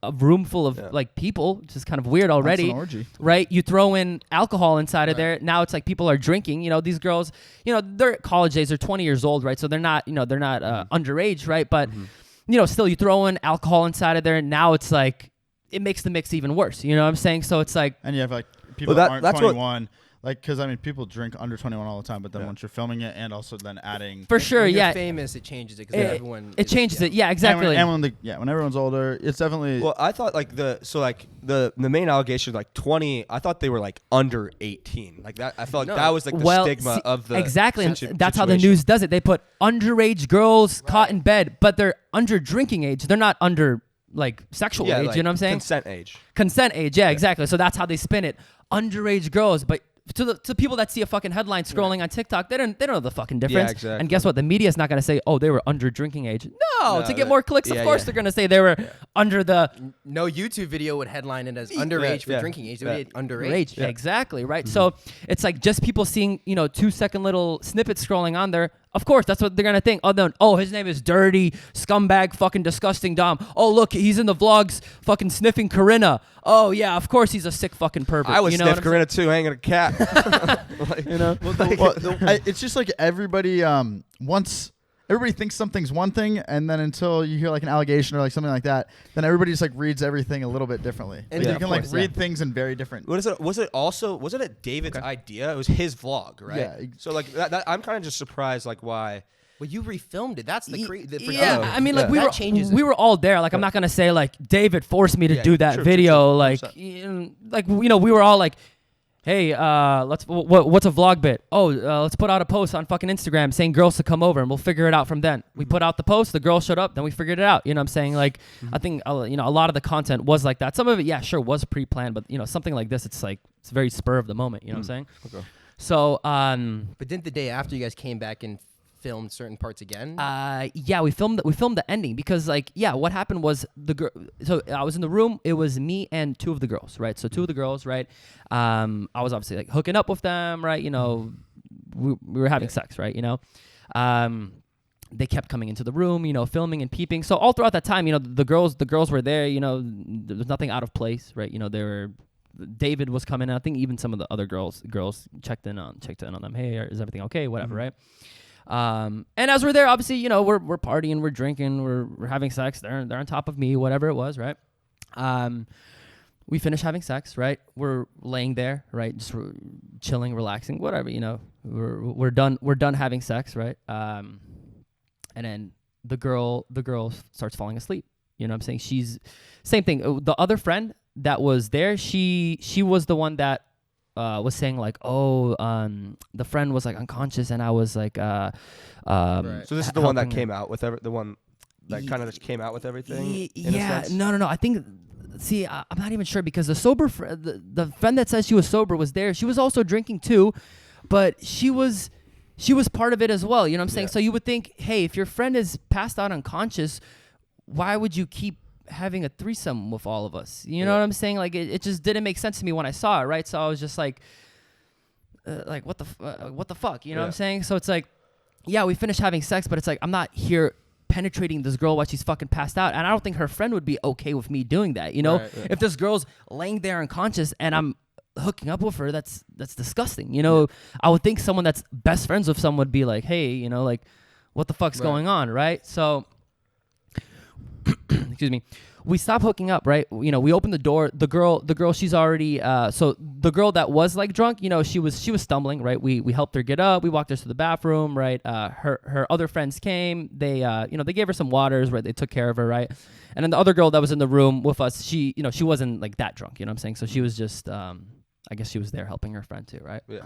S3: a room full of like people, which is kind of weird already.
S1: That's an orgy.
S3: Right? You throw in alcohol inside of there. Now it's like people are drinking. You know, these girls, you know, they're college days. They're 20 years old, right? So they're not, underage, right? But, you know, still you throw in alcohol inside of there. Now it's like, it makes the mix even worse. You know what I'm saying? So it's like.
S1: And you have like people that aren't 21. Like, because, I mean, people drink under 21 all the time, but then once you're filming it and also then adding.
S3: For sure,
S2: when you're famous, it changes it because everyone.
S3: It changes it, yeah, exactly.
S1: And when everyone's older, it's definitely.
S4: Well, I thought like the main allegation like 20. I thought they were like under 18. Like that, I felt like that was like the stigma of the.
S3: Exactly, and that's how the news does it. They put underage girls caught in bed, but they're under drinking age. They're not under like sexual age. Like you know what I'm saying? Consent age, yeah, exactly. So that's how they spin it. Underage girls, but. To people that see a fucking headline scrolling on TikTok, they don't know the fucking difference.
S4: Yeah, exactly.
S3: And guess what? The media is not going to say, oh, they were under drinking age. No, to get more clicks, of course they're going to say they were under the.
S2: No YouTube video would headline it as underage for drinking age. They would underage.
S3: Yeah. Exactly, right? So it's like just people seeing, 2-second little snippets scrolling on there. Of course, that's what they're going to think. Oh, his name is Dirty, Scumbag, fucking disgusting Dom. Oh, look, he's in the vlogs fucking sniffing Corinna. Oh, yeah, of course he's a sick fucking pervert.
S4: I would sniff Corinna too, hanging a cat.
S1: It's just like everybody everybody thinks something's one thing, and then until you hear like an allegation or like something like that, then everybody just like reads everything a little bit differently. And you can read things in very different.
S4: Wasn't it David's idea? It was his vlog, right?
S1: Yeah.
S4: So like that I'm kind of just surprised like why
S2: Well, you refilmed it. That's the
S3: yeah. I mean, like we were all there. Like I'm not gonna say like David forced me to do that video. Like we were all like, hey, what's a vlog bit? Oh, let's put out a post on fucking Instagram saying girls to come over, and we'll figure it out from then. We put out the post, the girls showed up, then we figured it out. You know what I'm saying? Like, I think a lot of the content was like that. Some of it, yeah, sure, was pre-planned, but something like this, it's like it's very spur of the moment. You know what I'm saying? Okay. So,
S2: but didn't the day after you guys came back and filmed certain parts again?
S3: Yeah, we filmed the ending because what happened was so I was in the room, it was me and two of the girls, right? So two of the girls, right? I was obviously like hooking up with them, right? We were having sex, right? They kept coming into the room, filming and peeping. So all throughout that time, the girls were there, there was nothing out of place, right? David was coming in. I think even some of the other girls checked in on them. Hey, is everything okay? Whatever, right? And as we're there, obviously, we're partying, we're drinking, we're having sex. They're on top of me, whatever it was, right? We finish having sex, right? We're laying there, right? Just chilling, relaxing, whatever, We're done having sex, right? And then the girl starts falling asleep. You know what I'm saying? She's same thing. The other friend that was there, she was the one that was saying like, the friend was like unconscious, and I was like, right.
S4: So this is the one that came out with the one that kind of just came out with everything.
S3: Yeah, no. I think. See, I'm not even sure because the sober the friend that says she was sober was there. She was also drinking too, but she was part of it as well. You know what I'm saying? Yeah. So you would think, hey, if your friend is passed out unconscious, why would you keep having a threesome with all of us? You know what I'm saying? Like it just didn't make sense to me when I saw it, right? So I was just like what the fuck? You know what I'm saying? So it's like, yeah, we finished having sex, but it's like I'm not here penetrating this girl while she's fucking passed out, and I don't think her friend would be okay with me doing that. Right. If this girl's laying there unconscious and I'm hooking up with her, that's disgusting. I would think someone that's best friends with someone would be like, hey, like what the fuck's going on, right? So excuse me, we stopped hooking up, right? We opened the door. The girl, she's already so the girl that was like drunk, she was stumbling, right? We helped her get up. We walked her to the bathroom, right? Her other friends came. They they gave her some waters, right? They took care of her, right? And then the other girl that was in the room with us, she she wasn't like that drunk, you know what I'm saying? So she was just I guess she was there helping her friend too, right? Yeah.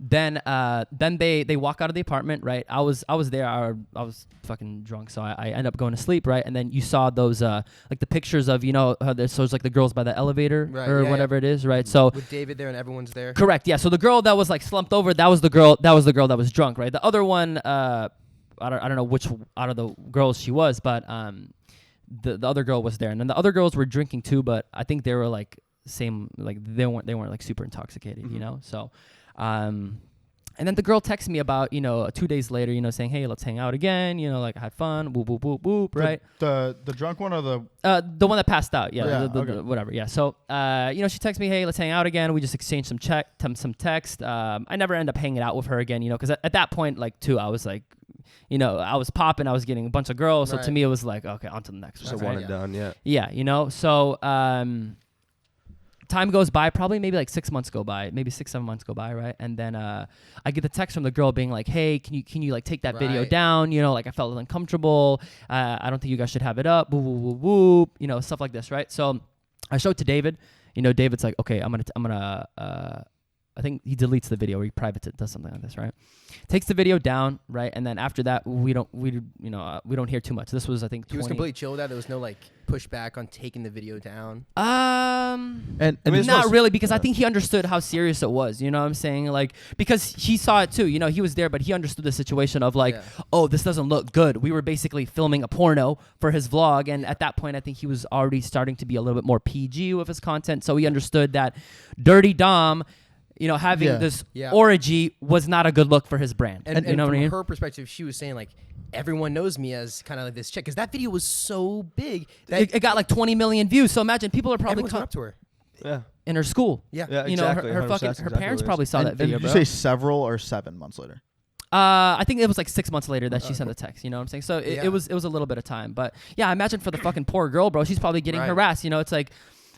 S3: Then they walk out of the apartment, right? I was there. I was fucking drunk, so I end up going to sleep, right? And then you saw those like the pictures of how there's like the girls by the elevator or whatever it is, right? So
S2: with David there and everyone's there.
S3: Correct. Yeah. So the girl that was like slumped over, that was the girl that was drunk, right? The other one, I don't know which out of the girls she was, but the other girl was there, and then the other girls were drinking too, but I think they were like same, like they weren't like super intoxicated, So. And then the girl texts me about, 2 days later, saying, hey, let's hang out again. Like I had fun. Whoop, whoop, whoop, whoop. Right.
S1: The drunk one or the
S3: one that passed out. Yeah.
S1: Okay.
S3: Whatever. Yeah. So, she texts me, hey, let's hang out again. We just exchanged some text. I never end up hanging out with her again, because at that point, like too, I was like, I was popping. I was getting a bunch of girls. So to me, it was like, okay, on to the next one.
S4: So one and done. Yeah.
S3: Yeah. So, time goes by, probably maybe like 6 months go by, maybe 6-7 months go by, right? And then I get the text from the girl being like, hey, can you like take that video down? Like I felt uncomfortable. I don't think you guys should have it up. Whoop, whoop, whoop, whoop. Stuff like this, right? So I showed it to David. David's like, okay, I'm gonna I think he deletes the video or he privates it, does something like this, right? Takes the video down, right? And then after that, we don't hear too much. This was, I think,
S2: he was completely chill with that. There was no like pushback on taking the video down.
S3: And not really, because I think he understood how serious it was. You know what I'm saying? Like, because he saw it too. He was there, but he understood the situation of like, oh, this doesn't look good. We were basically filming a porno for his vlog, and at that point, I think he was already starting to be a little bit more PG with his content. So he understood that Dirty Dom, having this orgy was not a good look for his brand.
S2: And from what I mean? Her perspective, she was saying like, everyone knows me as kind of like this chick, because that video was so big that
S3: it got like 20 million views. So imagine people are probably
S2: coming up to her.
S4: Yeah.
S3: In her school.
S4: Yeah. Exactly.
S3: Her parents probably saw that video.
S1: Did you say several or 7 months later?
S3: I think it was like 6 months later that she sent the text. You know what I'm saying? So it was a little bit of time, but yeah, imagine for the fucking poor girl, bro. She's probably getting harassed. It's like,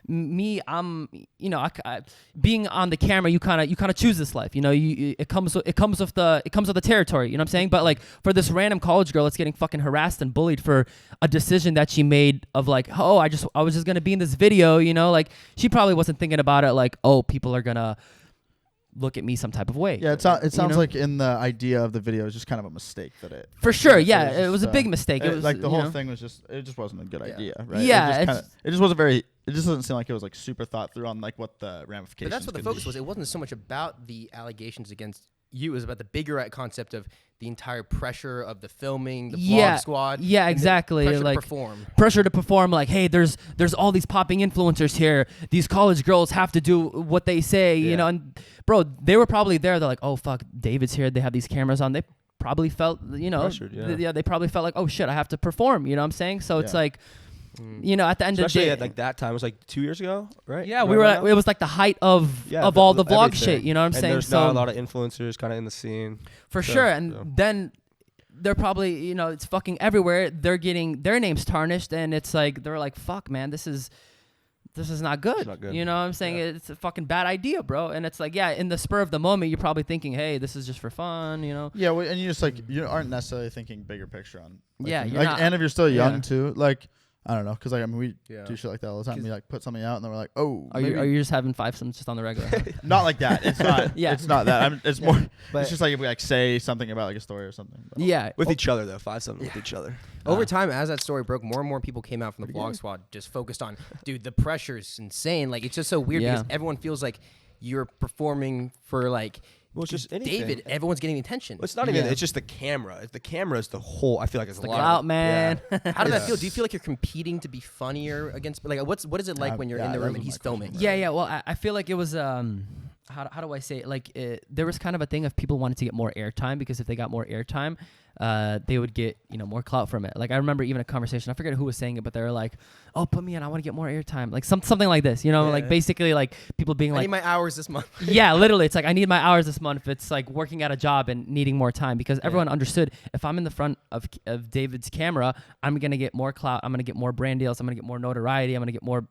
S3: me, I'm, you know, I being on the camera, you kind of choose this life. You know, it comes with the territory. You know what I'm saying? But like for this random college girl that's getting fucking harassed and bullied for a decision that she made of like, oh, I was just gonna be in this video. You know, like she probably wasn't thinking about it like, oh, people are gonna look at me some type of way.
S1: Yeah, it sounds like in the idea of the video is just kind of a mistake that it.
S3: For sure, yeah, it was a big mistake.
S1: It was like the whole thing was just wasn't a good idea, right?
S3: Yeah,
S1: it just wasn't very. It just doesn't seem like it was like super thought through on like what the ramifications.
S2: But that's what the focus was. It wasn't so much about the allegations against you. It was about the bigger concept of the entire pressure of the filming, the vlog squad.
S3: Yeah, exactly.
S2: Pressure
S3: like
S2: to perform.
S3: Pressure to perform. Like, hey, there's all these popping influencers here. These college girls have to do what they say. You know, and bro, they were probably there. They're like, oh fuck, David's here. They have these cameras on. They probably felt, you know, pressured, they probably felt like, oh shit, I have to perform. You know what I'm saying? So it's like. You know, at the end of the day,
S4: at like that time, it was like 2 years ago, right?
S3: Yeah, we were. It was like the height of all the vlog shit. You know what I'm saying?
S4: There's not a lot of influencers kind of in the scene
S3: for sure. And then they're probably, you know, it's fucking everywhere. They're getting their names tarnished, and it's like they're like, fuck, man, this is not good. It's not good. You know what I'm saying? It's a fucking bad idea, bro. And it's like, in the spur of the moment, you're probably thinking, hey, this is just for fun, you know?
S1: Yeah, well, and you just like you aren't necessarily thinking bigger picture on. Like,
S3: you're not,
S1: and if you're still young too, like. I don't know, because like, I mean, we do shit like that all the time. We like put something out, and then we're like, "Oh."
S3: Are you just having fivesomes just on the regular?
S1: Not like that. It's not. It's not that. It's more. It's just like if we like say something about like a story or something.
S4: But with each other though, fivesomes with each other.
S2: Over time, as that story broke, more and more people came out from the vlog squad, just focused on, dude, the pressure's insane. Like it's just so weird because everyone feels like you're performing for like.
S4: Well, it's just anything.
S2: David, everyone's getting attention.
S4: Well, it's not even. It's just the camera. If the camera is the whole, I feel like it's a lot.
S3: Clout, man.
S2: Yeah. How does that feel? Do you feel like you're competing to be funnier against? Like, what is it like when you're in the room and he's filming?
S3: Yeah. Well, I feel like it was. How do I say it? Like there was kind of a thing of people wanted to get more airtime because if they got more airtime, they would get more clout from it. Like I remember even a conversation. I forget who was saying it, but they were like, "Oh, put me in. I want to get more airtime." Like something like this. Like basically like people being like,
S2: "I need my hours this month."
S3: Yeah, literally, it's like I need my hours this month. It's like working at a job and needing more time because everyone understood if I'm in the front of David's camera, I'm gonna get more clout. I'm gonna get more brand deals. I'm gonna get more notoriety. I'm gonna get more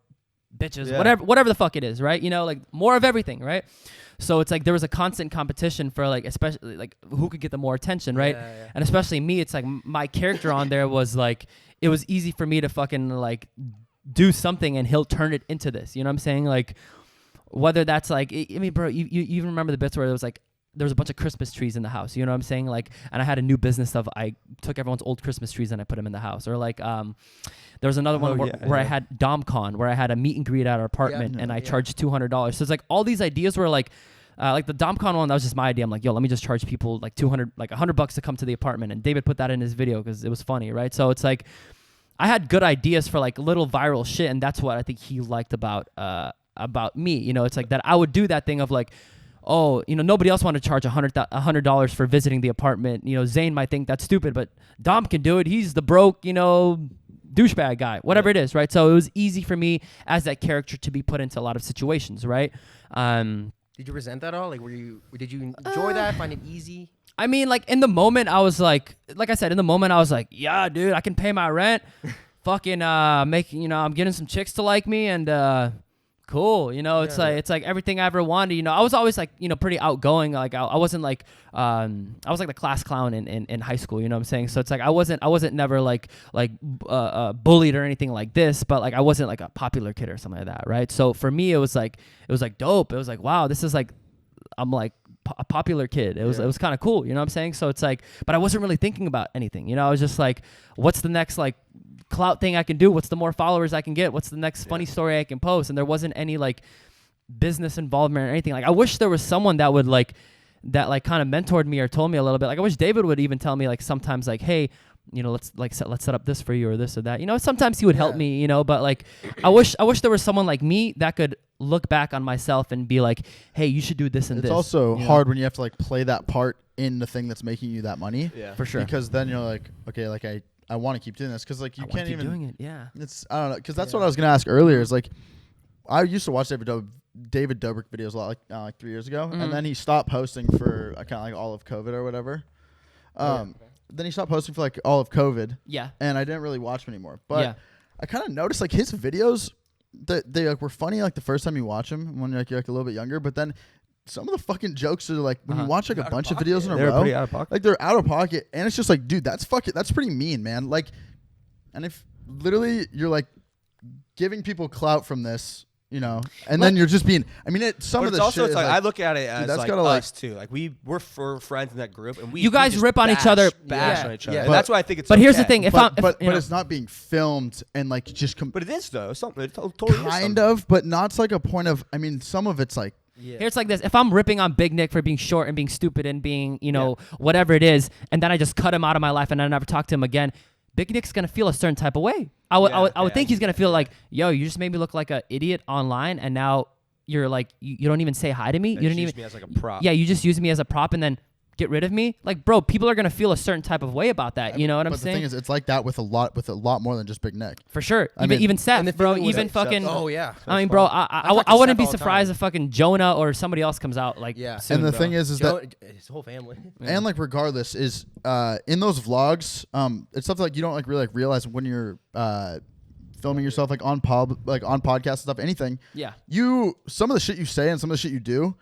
S3: bitches, whatever the fuck it is, right? Like more of everything, right? So it's like there was a constant competition for like, especially like who could get the more attention, right? And especially me, it's like my character on there was like, it was easy for me to fucking like do something and he'll turn it into this, you know what I'm saying? Like whether that's like, I mean, bro, you even remember the bits where there was a bunch of Christmas trees in the house, you know what I'm saying? Like, and I had a new business of I took everyone's old Christmas trees and I put them in the house. Or like, there was another one where I had DomCon, where I had a meet and greet at our apartment and I charged $200. So it's like all these ideas were like the DomCon one, that was just my idea. I'm like, yo, let me just charge people like $100 to come to the apartment. And David put that in his video because it was funny, right? So it's like, I had good ideas for like little viral shit. And that's what I think he liked about me. It's like that I would do that thing of like, oh, nobody else wanted to charge $100 for visiting the apartment. Zane might think that's stupid, but Dom can do it. He's the broke, douchebag guy, whatever it is, right? So it was easy for me as that character to be put into a lot of situations, right?
S2: Did you resent that at all? Like, did you enjoy that? Find it easy?
S3: I mean, like in the moment, I was like I said, in the moment, I was like, yeah, dude, I can pay my rent. Fucking making, I'm getting some chicks to like me and cool, it's like everything I ever wanted. I was always like, pretty outgoing. Like I wasn't like I was like the class clown in high school, you know what I'm saying? So it's like I wasn't never like bullied or anything like this, but like I wasn't like a popular kid or something like that, right? So for me it was like dope. It was like, wow, this is like I'm like a popular kid. It was kind of cool, you know what I'm saying? So it's like, but I wasn't really thinking about anything, I was just like, what's the next like clout thing I can do? What's the more followers I can get? What's the next funny story I can post? And there wasn't any like business involvement or anything. Like I wish there was someone that would like kind of mentored me or told me a little bit. Like I wish David would even tell me like sometimes like, hey, let's set up this for you or this or that. Sometimes he would help me, but like I wish there was someone like me that could look back on myself and be like, hey, you should do this and this.
S1: It's also hard when you have to like play that part in the thing that's making you that money.
S3: Yeah, for sure.
S1: Because then you're like, okay, like I want to keep doing this because like you can't even
S3: doing it. Yeah,
S1: it's I don't know because that's what I was gonna ask earlier. Is like I used to watch David Dobrik videos a lot like 3 years ago, and then he stopped posting for kind of like all of COVID or whatever. Then he stopped posting for like all of COVID.
S3: Yeah,
S1: and I didn't really watch him anymore. But I kind of noticed like his videos they like were funny like the first time you watch them when you're like a little bit younger, but then some of the fucking jokes are like when you watch like a bunch of videos in a row,
S4: pretty out of pocket.
S1: like they're out of pocket, and it's just like, dude, that's pretty mean, man. Like, and if literally you're like giving people clout from this, you know, and then you're just being. I mean, some of the
S4: also
S1: shit
S4: it's
S1: like
S4: I look at it as
S1: that's
S4: like
S1: gotta,
S4: us too. Like we're friends in that group, and
S3: you guys rip on each other,
S4: bash on each other.
S3: Yeah.
S4: And that's why I think it's.
S3: But
S4: okay.
S3: here's the thing:
S1: but it's not being filmed and like just.
S4: But it is though. Something it totally
S1: kind of, but not to like a point of. I mean, some of it's like.
S3: Yeah. Here's like this: if I'm ripping on Big Nick for being short and being stupid and being, you know, whatever it is, and then I just cut him out of my life and I never talk to him again, Big Nick's gonna feel a certain type of way. I would think he's gonna feel like, yo, you just made me look like an idiot online, and now you're like, you don't even say hi to me. You didn't even
S4: use me as like a prop.
S3: Yeah, you just use me as a prop and then get rid of me. Like, bro, people are gonna feel a certain type of way about that. You know what I'm saying?
S1: But the thing is, it's like that with a lot more than just Big Nick.
S3: For sure. Even Seth, bro. Even fucking.
S2: Oh yeah.
S3: I mean, bro, I wouldn't be surprised if fucking Jonah or somebody else comes out like.
S2: Yeah.
S3: Soon,
S1: and the
S3: bro.
S1: thing is
S2: that his whole family.
S1: And like regardless is in those vlogs, it's stuff like you don't like really like realize when you're filming yourself like on podcasts and stuff, anything.
S3: Yeah.
S1: Some of the shit you say and some of the shit you do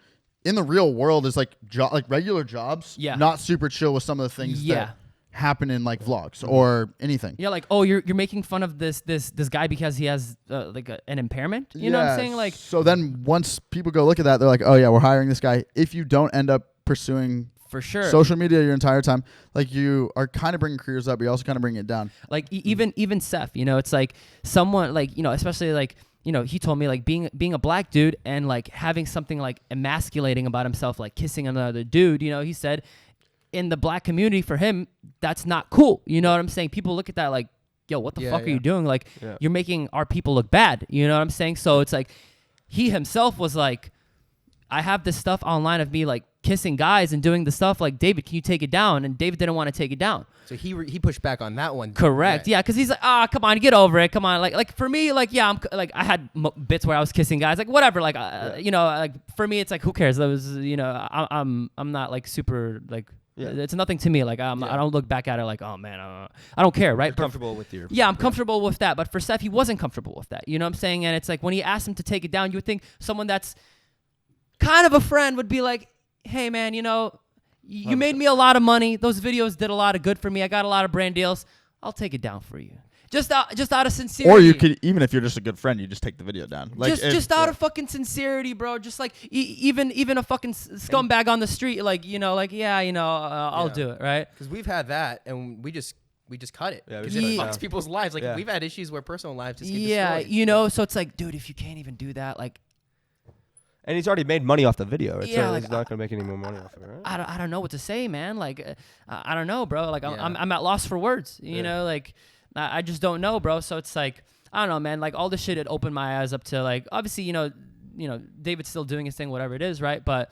S1: in the real world is like like regular jobs.
S3: Yeah.
S1: Not super chill with some of the things that happen in like vlogs or anything.
S3: Yeah, like, oh, you're making fun of this guy because he has like an impairment. You know what I'm saying? Like,
S1: so then once people go look at that, they're like, oh yeah, we're hiring this guy. If you don't end up pursuing
S3: for sure
S1: social media your entire time, like you are kind of bringing careers up, but you're also kind of bringing it down.
S3: Like even Seth, you know, it's like someone like, you know, especially like, you know, he told me like being a black dude and like having something like emasculating about himself, like kissing another dude, you know, he said in the black community for him, that's not cool. You know what I'm saying? People look at that like, yo, what the fuck are you doing? Like you're making our people look bad. You know what I'm saying? So it's like he himself was like, I have this stuff online of me like kissing guys and doing the stuff like, David, can you take it down? And David didn't want to take it down.
S2: So he pushed back on that one.
S3: Correct. Yeah, because he's like, come on, get over it. Come on. Like for me, like, yeah, I'm like, I had bits where I was kissing guys, like whatever. Like, you know, like for me, it's like, who cares? That was, you know, I'm not like super like. Yeah. It's nothing to me. Like I don't look back at it like, oh man, I don't care, right?
S4: You're comfortable with your.
S3: Yeah, I'm comfortable with that. But for Seth, he wasn't comfortable with that. You know what I'm saying? And it's like when he asked him to take it down, you would think someone that's kind of a friend would be like, hey man, you know, you made me a lot of money. Those videos did a lot of good for me. I got a lot of brand deals. I'll take it down for you. Just out of sincerity.
S1: Or you could, even if you're just a good friend, you just take the video down. Like
S3: just out of fucking sincerity, bro. Just like even a fucking scumbag on the street, like, you know, like, yeah, you know, I'll do it, right?
S2: Because we've had that, and we just cut it.
S4: Yeah,
S2: because it fucks people's lives. Like we've had issues where personal lives just get destroyed.
S3: You know, so it's like, dude, if you can't even do that, like.
S4: And he's already made money off the video. Right?
S3: Yeah,
S4: so
S3: like,
S4: he's not gonna make any more money off of it, right?
S3: I don't know what to say, man. Like, I don't know, bro. Like, I'm at loss for words. You know, like, I just don't know, bro. So it's like, I don't know, man. Like, all this shit had opened my eyes up to, like, obviously, you know, David's still doing his thing, whatever it is, right? But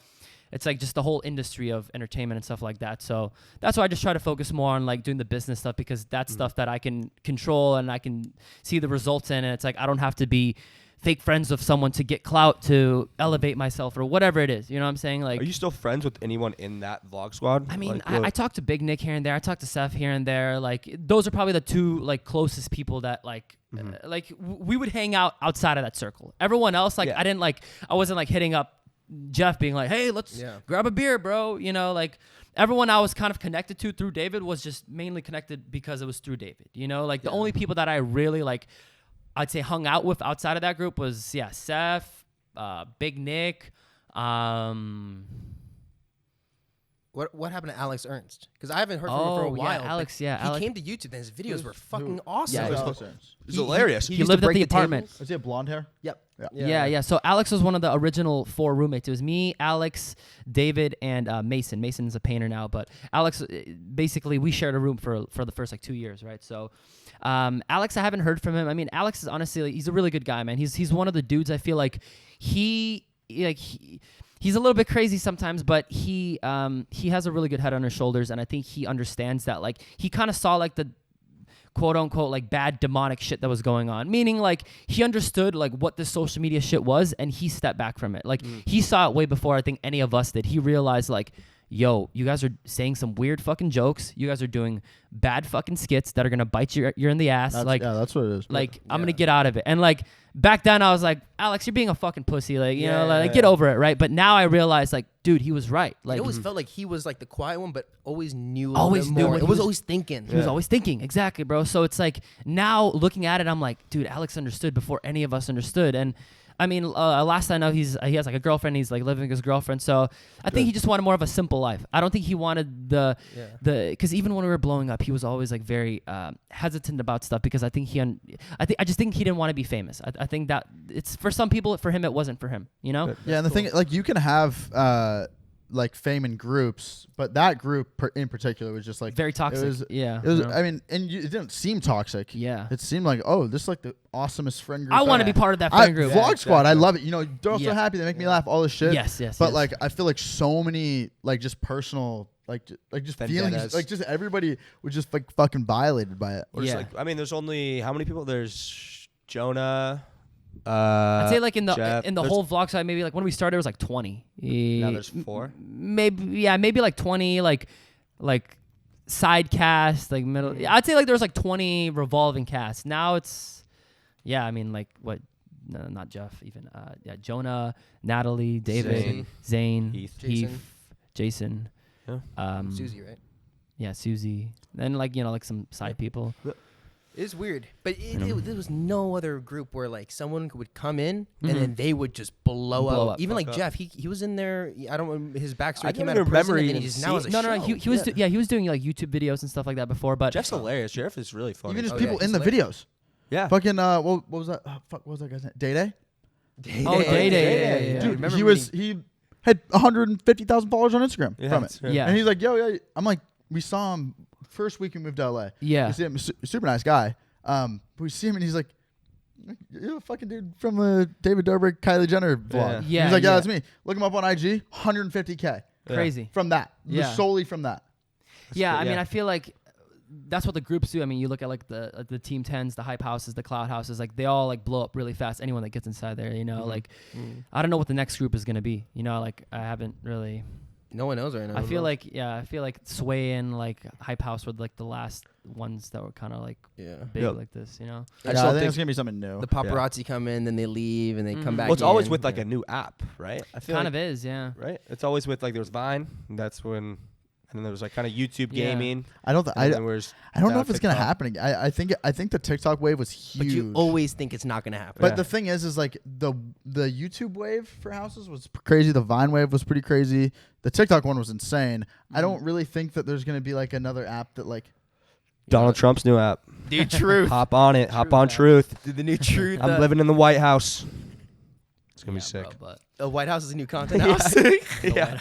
S3: it's like just the whole industry of entertainment and stuff like that. So that's why I just try to focus more on like doing the business stuff, because that's stuff that I can control and I can see the results in. And it's like, I don't have to be fake friends with someone to get clout to elevate myself or whatever it is. You know what I'm saying? Like,
S4: are you still friends with anyone in that vlog squad?
S3: I mean,
S4: like,
S3: I talk to Big Nick here and there. I talk to Seth here and there. Like, those are probably the two like closest people that like, like we would hang out outside of that circle. Everyone else, like, I wasn't like hitting up Jeff being like, hey, let's grab a beer, bro. You know, like everyone I was kind of connected to through David was just mainly connected because it was through David. You know, like the only people that I really like, I'd say hung out with outside of that group was Seth, Big Nick.
S2: What happened to Alex Ernst? Because I haven't heard from him for a while.
S3: Alex,
S2: he came to YouTube and his videos were fucking awesome.
S3: Yeah,
S1: it
S4: was hilarious.
S3: He lived at the apartment.
S1: Does he have blonde hair?
S2: Yep.
S3: Yeah. So Alex was one of the original 4 roommates. It was me, Alex, David, and Mason. Mason's a painter now, but Alex, basically, we shared a room for the first like 2 years, right? So Alex, I haven't heard from him. I mean, Alex is honestly, he's a really good guy, man. He's one of the dudes I feel like he's a little bit crazy sometimes, but he has a really good head on his shoulders, and I think he understands that. Like, he kind of saw like the quote unquote like bad demonic shit that was going on, meaning like he understood like what this social media shit was, and he stepped back from it. Like he saw it way before I think any of us did. He realized like, yo, you guys are saying some weird fucking jokes. You guys are doing bad fucking skits that are gonna bite you. You're in the ass.
S1: That's what it is.
S3: Like, I'm gonna get out of it. And like back then I was like, Alex, you're being a fucking pussy. Like, you know, like, get over it, right? But now I realize, like, dude, he was right. Like,
S2: it always felt like he was like the quiet one, but always knew.
S3: Always knew.
S2: It was always thinking.
S3: He was always thinking, exactly, bro. So it's like now looking at it, I'm like, dude, Alex understood before any of us understood. And I mean, last I know, he has like a girlfriend. He's like living with his girlfriend. So I think he just wanted more of a simple life. I don't think he wanted because even when we were blowing up, he was always like very hesitant about stuff because I just think he didn't want to be famous. I think that it's for some people, for him, it wasn't for him, you know?
S1: Yeah. And the thing, like, you can have, like fame in groups, but that group in particular was just like
S3: very toxic.
S1: It was. I mean, and it didn't seem toxic.
S3: Yeah,
S1: it seemed like, oh, this is like the awesomest friend group.
S3: I want to be part of that friend group.
S1: Vlog Squad, I love it. You know, they're all so happy. They make me laugh. All this shit.
S3: Yes.
S1: But like, I feel like so many like just personal like just feelings. Like just everybody was just like fucking violated by it.
S4: Like, I mean, there's only how many people? There's Jonah.
S3: I'd say like in the whole vlog side, maybe like when we started it was like 20.
S4: Now there's 4.
S3: Maybe like 20 like side cast, like middle. I'd say like there was like 20 revolving casts. Now it's I mean like what? No, not Jeff even. Jonah, Natalie, David, Zane, Heath, Jason.
S4: Yeah.
S2: Susie, right?
S3: Yeah, Susie. Then like like some side people.
S2: It's weird, but there was no other group where like someone would come in and then they would just blow up. Even like Jeff, he was in there. I don't know his backstory. Came out of prison and he just now has a show.
S3: He was he was doing like YouTube videos and stuff like that before. But
S4: Jeff's hilarious. Jeff is really funny.
S1: Even just people in the videos.
S4: Yeah.
S1: Fucking what was that? What was that guy's name? Day.
S3: Day.
S1: Yeah. Dude, he had 150,000 followers on Instagram from it.
S3: Yeah.
S1: And he's like, yo. I'm like, we saw him first week we moved to LA.
S3: Yeah.
S1: We see him, super nice guy. But we see him and he's like, you're a fucking dude from the David Dobrik, Kylie Jenner vlog.
S3: Yeah.
S1: He's like, yeah, that's me. Look him up on IG, 150K.
S3: Crazy.
S1: From that.
S3: Yeah.
S1: Solely from that.
S3: I mean, I feel like that's what the groups do. I mean, you look at like the Team 10s, the Hype Houses, the Cloud Houses, like they all like blow up really fast. Anyone that gets inside there, like I don't know what the next group is going to be. Like I haven't really...
S2: No one knows right now.
S3: I feel like Sway and like Hype House were like the last ones that were kind of like big like this,
S1: I think it's gonna be something new.
S2: The paparazzi come in, then they leave, and they come back.
S4: Well, it's always with like a new app, right? I feel
S3: kind of is, yeah.
S4: Right. It's always with like there was Vine. And that's when. And then there was like kind of YouTube gaming.
S1: I don't know if it's gonna happen again. I think the TikTok wave was huge.
S2: But you always think it's not gonna happen.
S1: But the thing is like the YouTube wave for houses was crazy. The Vine wave was pretty crazy. The TikTok one was insane. I don't really think that there's gonna be like another app that like
S4: Donald Trump's new app.
S2: Dude, Truth.
S4: Hop on it. Hop on Truth.
S2: Dude, the new Truth.
S4: I'm living in the White House. It's gonna be sick.
S2: Bro, the White House is a new content house.
S4: Yeah.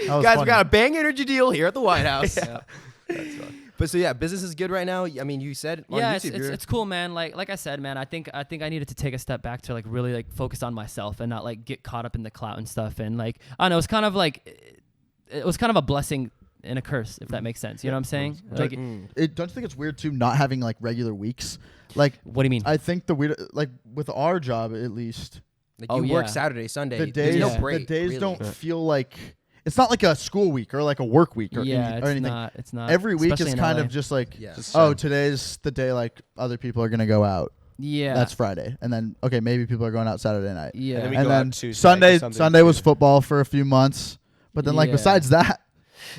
S2: Guys, we got a Bang Energy deal here at the White House. That's fun. But so business is good right now. I mean, you said on YouTube,
S3: it's cool, man. Like I said, man, I think I needed to take a step back to like really like focus on myself and not like get caught up in the clout and stuff. And like I don't know, it was kind of a blessing and a curse, if that makes sense. You know what I'm saying? Like,
S1: don't you think it's weird too not having like regular weeks? Like,
S3: what do you mean?
S1: I think the weird, like with our job at least.
S2: Like you work Saturday, Sunday.
S1: The days,
S2: no break,
S1: the days
S2: really.
S1: don't feel like it's not like a school week or like a work week or anything.
S3: It's not.
S1: Every week is kind of just like, today's the day like other people are gonna go out.
S3: Yeah,
S1: that's Friday, and then maybe people are going out Saturday night.
S3: Yeah,
S1: and then Sunday was football for a few months, but then like besides that,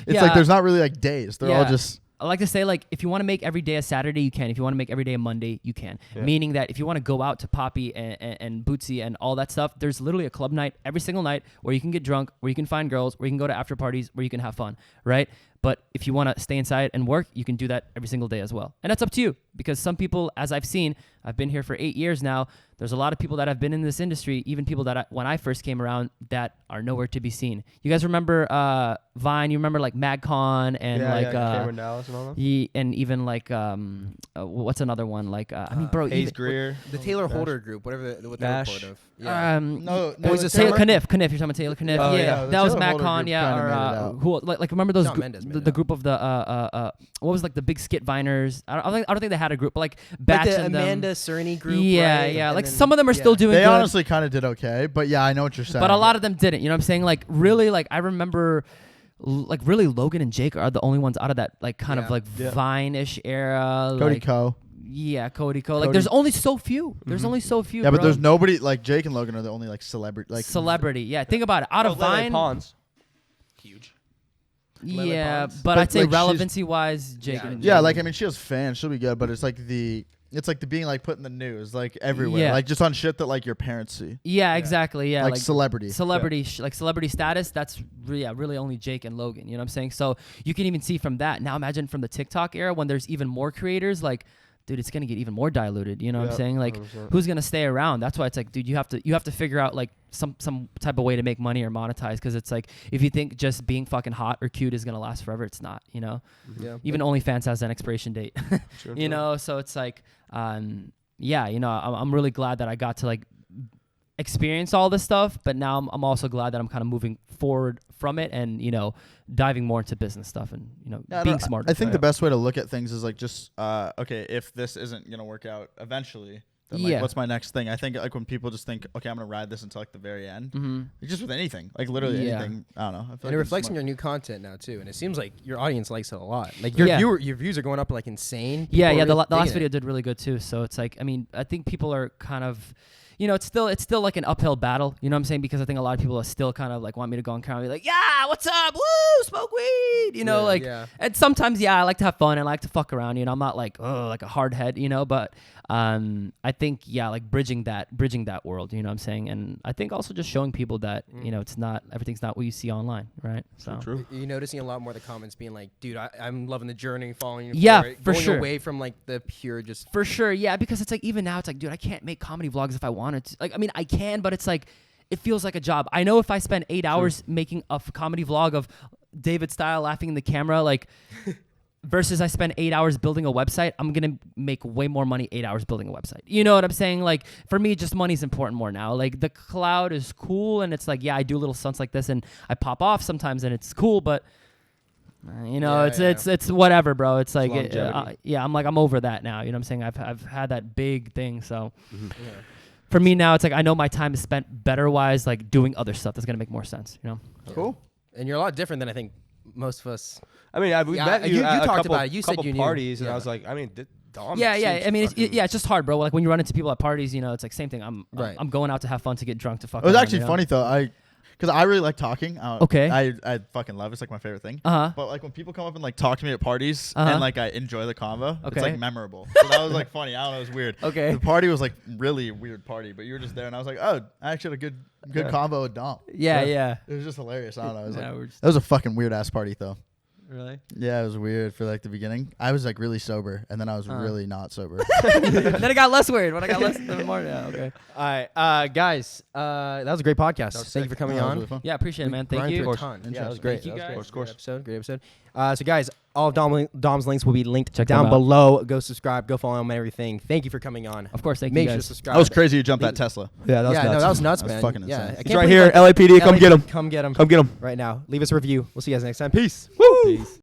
S1: it's like there's not really like days. They're all just.
S3: I like to say, like, if you want to make every day a Saturday, you can. If you want to make every day a Monday, you can. Meaning that if you want to go out to Poppy and Bootsy and all that stuff, there's literally a club night every single night where you can get drunk, where you can find girls, where you can go to after parties, where you can have fun, right? But if you want to stay inside and work, you can do that every single day as well. And that's up to you, because some people, as I've seen, I've been here for 8 years now. There's a lot of people that have been in this industry, even people that when I first came around, that are nowhere to be seen. You guys remember Vine? You remember like MagCon and
S4: Cameron Dallas and all that?
S3: And even like what's another one? Like I mean, bro,
S4: Hayes Greer,
S2: the Taylor Holder group, whatever what they're part of.
S3: Yeah.
S1: No,
S3: was it Taylor Kniff? You're talking about Taylor Kniff? That was MagCon. Yeah, or who like remember those the group of the what was like the big skit Viners? I don't think they had a group, but like Batch
S2: like the
S3: and
S2: Amanda Cerny group.
S3: Yeah. Like some of them are still doing.
S1: They
S3: good.
S1: honestly kind of did okay, but yeah, I know what you're saying.
S3: But a lot of them didn't. You know what I'm saying? Like really, like I remember. Like really, Logan and Jake are the only ones out of that like kind of like Vine-ish era.
S1: Cody
S3: like,
S1: Ko.
S3: Yeah, Cody. Like, there's only so few. There's only so few.
S1: Yeah, but there's nobody like Jake and Logan are the only like celebrity. Like
S3: celebrity. Yeah, think about it. Out of Vine,
S4: Pons. Huge.
S3: Yeah, but I'd say like relevancy-wise, Jake.
S1: Yeah, like I mean, she has fans. She'll be good, but it's like the being like put in the news like everywhere, like just on shit that like your parents see.
S3: Yeah, exactly. Yeah,
S1: like celebrity,
S3: like celebrity status. That's really only Jake and Logan. You know what I'm saying? So you can even see from that. Now imagine from the TikTok era when there's even more creators like. Dude, it's gonna get even more diluted. You know what I'm saying? Like, 100%. Who's gonna stay around? That's why it's like, dude, you have to figure out like some type of way to make money or monetize. Because it's like, if you think just being fucking hot or cute is gonna last forever, it's not. You know? Yeah. Even OnlyFans has an expiration date. You know? So it's like, yeah. You know, I'm really glad that I got to like experience all this stuff. But now I'm also glad that I'm kind of moving forward from it and diving more into business stuff and being smart.
S1: I think the best way to look at things is like just okay, if this isn't gonna work out eventually, then like what's my next thing? I think like when people just think, okay, I'm gonna ride this until like the very end, just with anything, like literally anything. I don't know. I feel
S2: and it reflects on your new content now too, and it seems like your audience likes it a lot. Like your views are going up like insane.
S3: Yeah. The last video did really good too. So it's like, I mean, I think people are kind of. It's still like an uphill battle, you know what I'm saying? Because I think a lot of people are still kind of like want me to go on camera and be like, yeah, what's up? Woo, smoke weed, and sometimes, I like to have fun and I like to fuck around, I'm not like, oh, like a hard head, but I think, like bridging that world, you know what I'm saying? And I think also just showing people that, everything's not what you see online, right? So
S4: true.
S2: You're noticing a lot more of the comments being like, dude, I'm loving the journey, following you.
S3: Yeah, for
S2: going
S3: sure.
S2: away from like the pure just.
S3: For sure, yeah, because it's like, even now it's like, dude, I can't make comedy vlogs if I wanted to. Like, I mean, I can, but it's like, it feels like a job. I know if I spend 8 hours making a comedy vlog of David style laughing in the camera, like, versus I spend 8 hours building a website, I'm going to make way more money 8 hours building a website. You know what I'm saying? Like, for me, just money's important more now. Like, the cloud is cool, and it's like, I do little stunts like this, and I pop off sometimes, and it's cool, but... it's whatever, bro. It's like, I'm over that now. You know what I'm saying? I've had that big thing, so... For me now, it's like I know my time is spent better-wise, like doing other stuff that's gonna make more sense.
S2: Cool. And you're a lot different than I think most of us.
S4: I mean, we met you at
S2: talked about it. You said you knew.
S4: Parties, and I was like, I mean, Dom.
S3: I mean, it's just hard, bro. Like when you run into people at parties, it's like same thing. I'm going out to have fun, to get drunk, to fuck.
S1: It was actually funny though. Because I really like talking.
S3: Okay.
S1: I fucking love it. It's like my favorite thing.
S3: Uh-huh.
S1: But like when people come up and like talk to me at parties and like I enjoy the convo, it's like memorable. So that was like funny. I don't know. It was weird.
S3: Okay.
S1: The party was like really weird party, but you were just there and I was like, oh, I actually had a good convo with Dom.
S3: Yeah.
S1: It was just hilarious. I don't know. It was that was a fucking weird ass party though.
S3: Really?
S1: Yeah, it was weird for like the beginning. I was like really sober, and then I was really not sober.
S3: Then it got less weird when I got less more. Yeah, okay.
S2: All right, guys, that was a great podcast. Thank you for coming on.
S3: Really yeah, appreciate it, man. Thank you.
S2: Yeah, that was great.
S3: Thank you guys.
S2: Of course. Great episode. So guys, all of Dom's links will be linked down below. Go subscribe. Go follow him and everything. Thank you for coming on.
S3: Of course, thank
S2: you
S3: guys.
S2: Make sure to subscribe.
S1: That was crazy. You jumped that Tesla.
S4: Yeah, that was nuts.
S2: No, that was nuts, man.
S1: That was fucking insane.
S4: It's right here. LAPD, come get him.
S2: Come get him.
S4: Come get him.
S2: Right now. Leave us a review. We'll see you guys next time. Peace.
S4: Woo. Peace.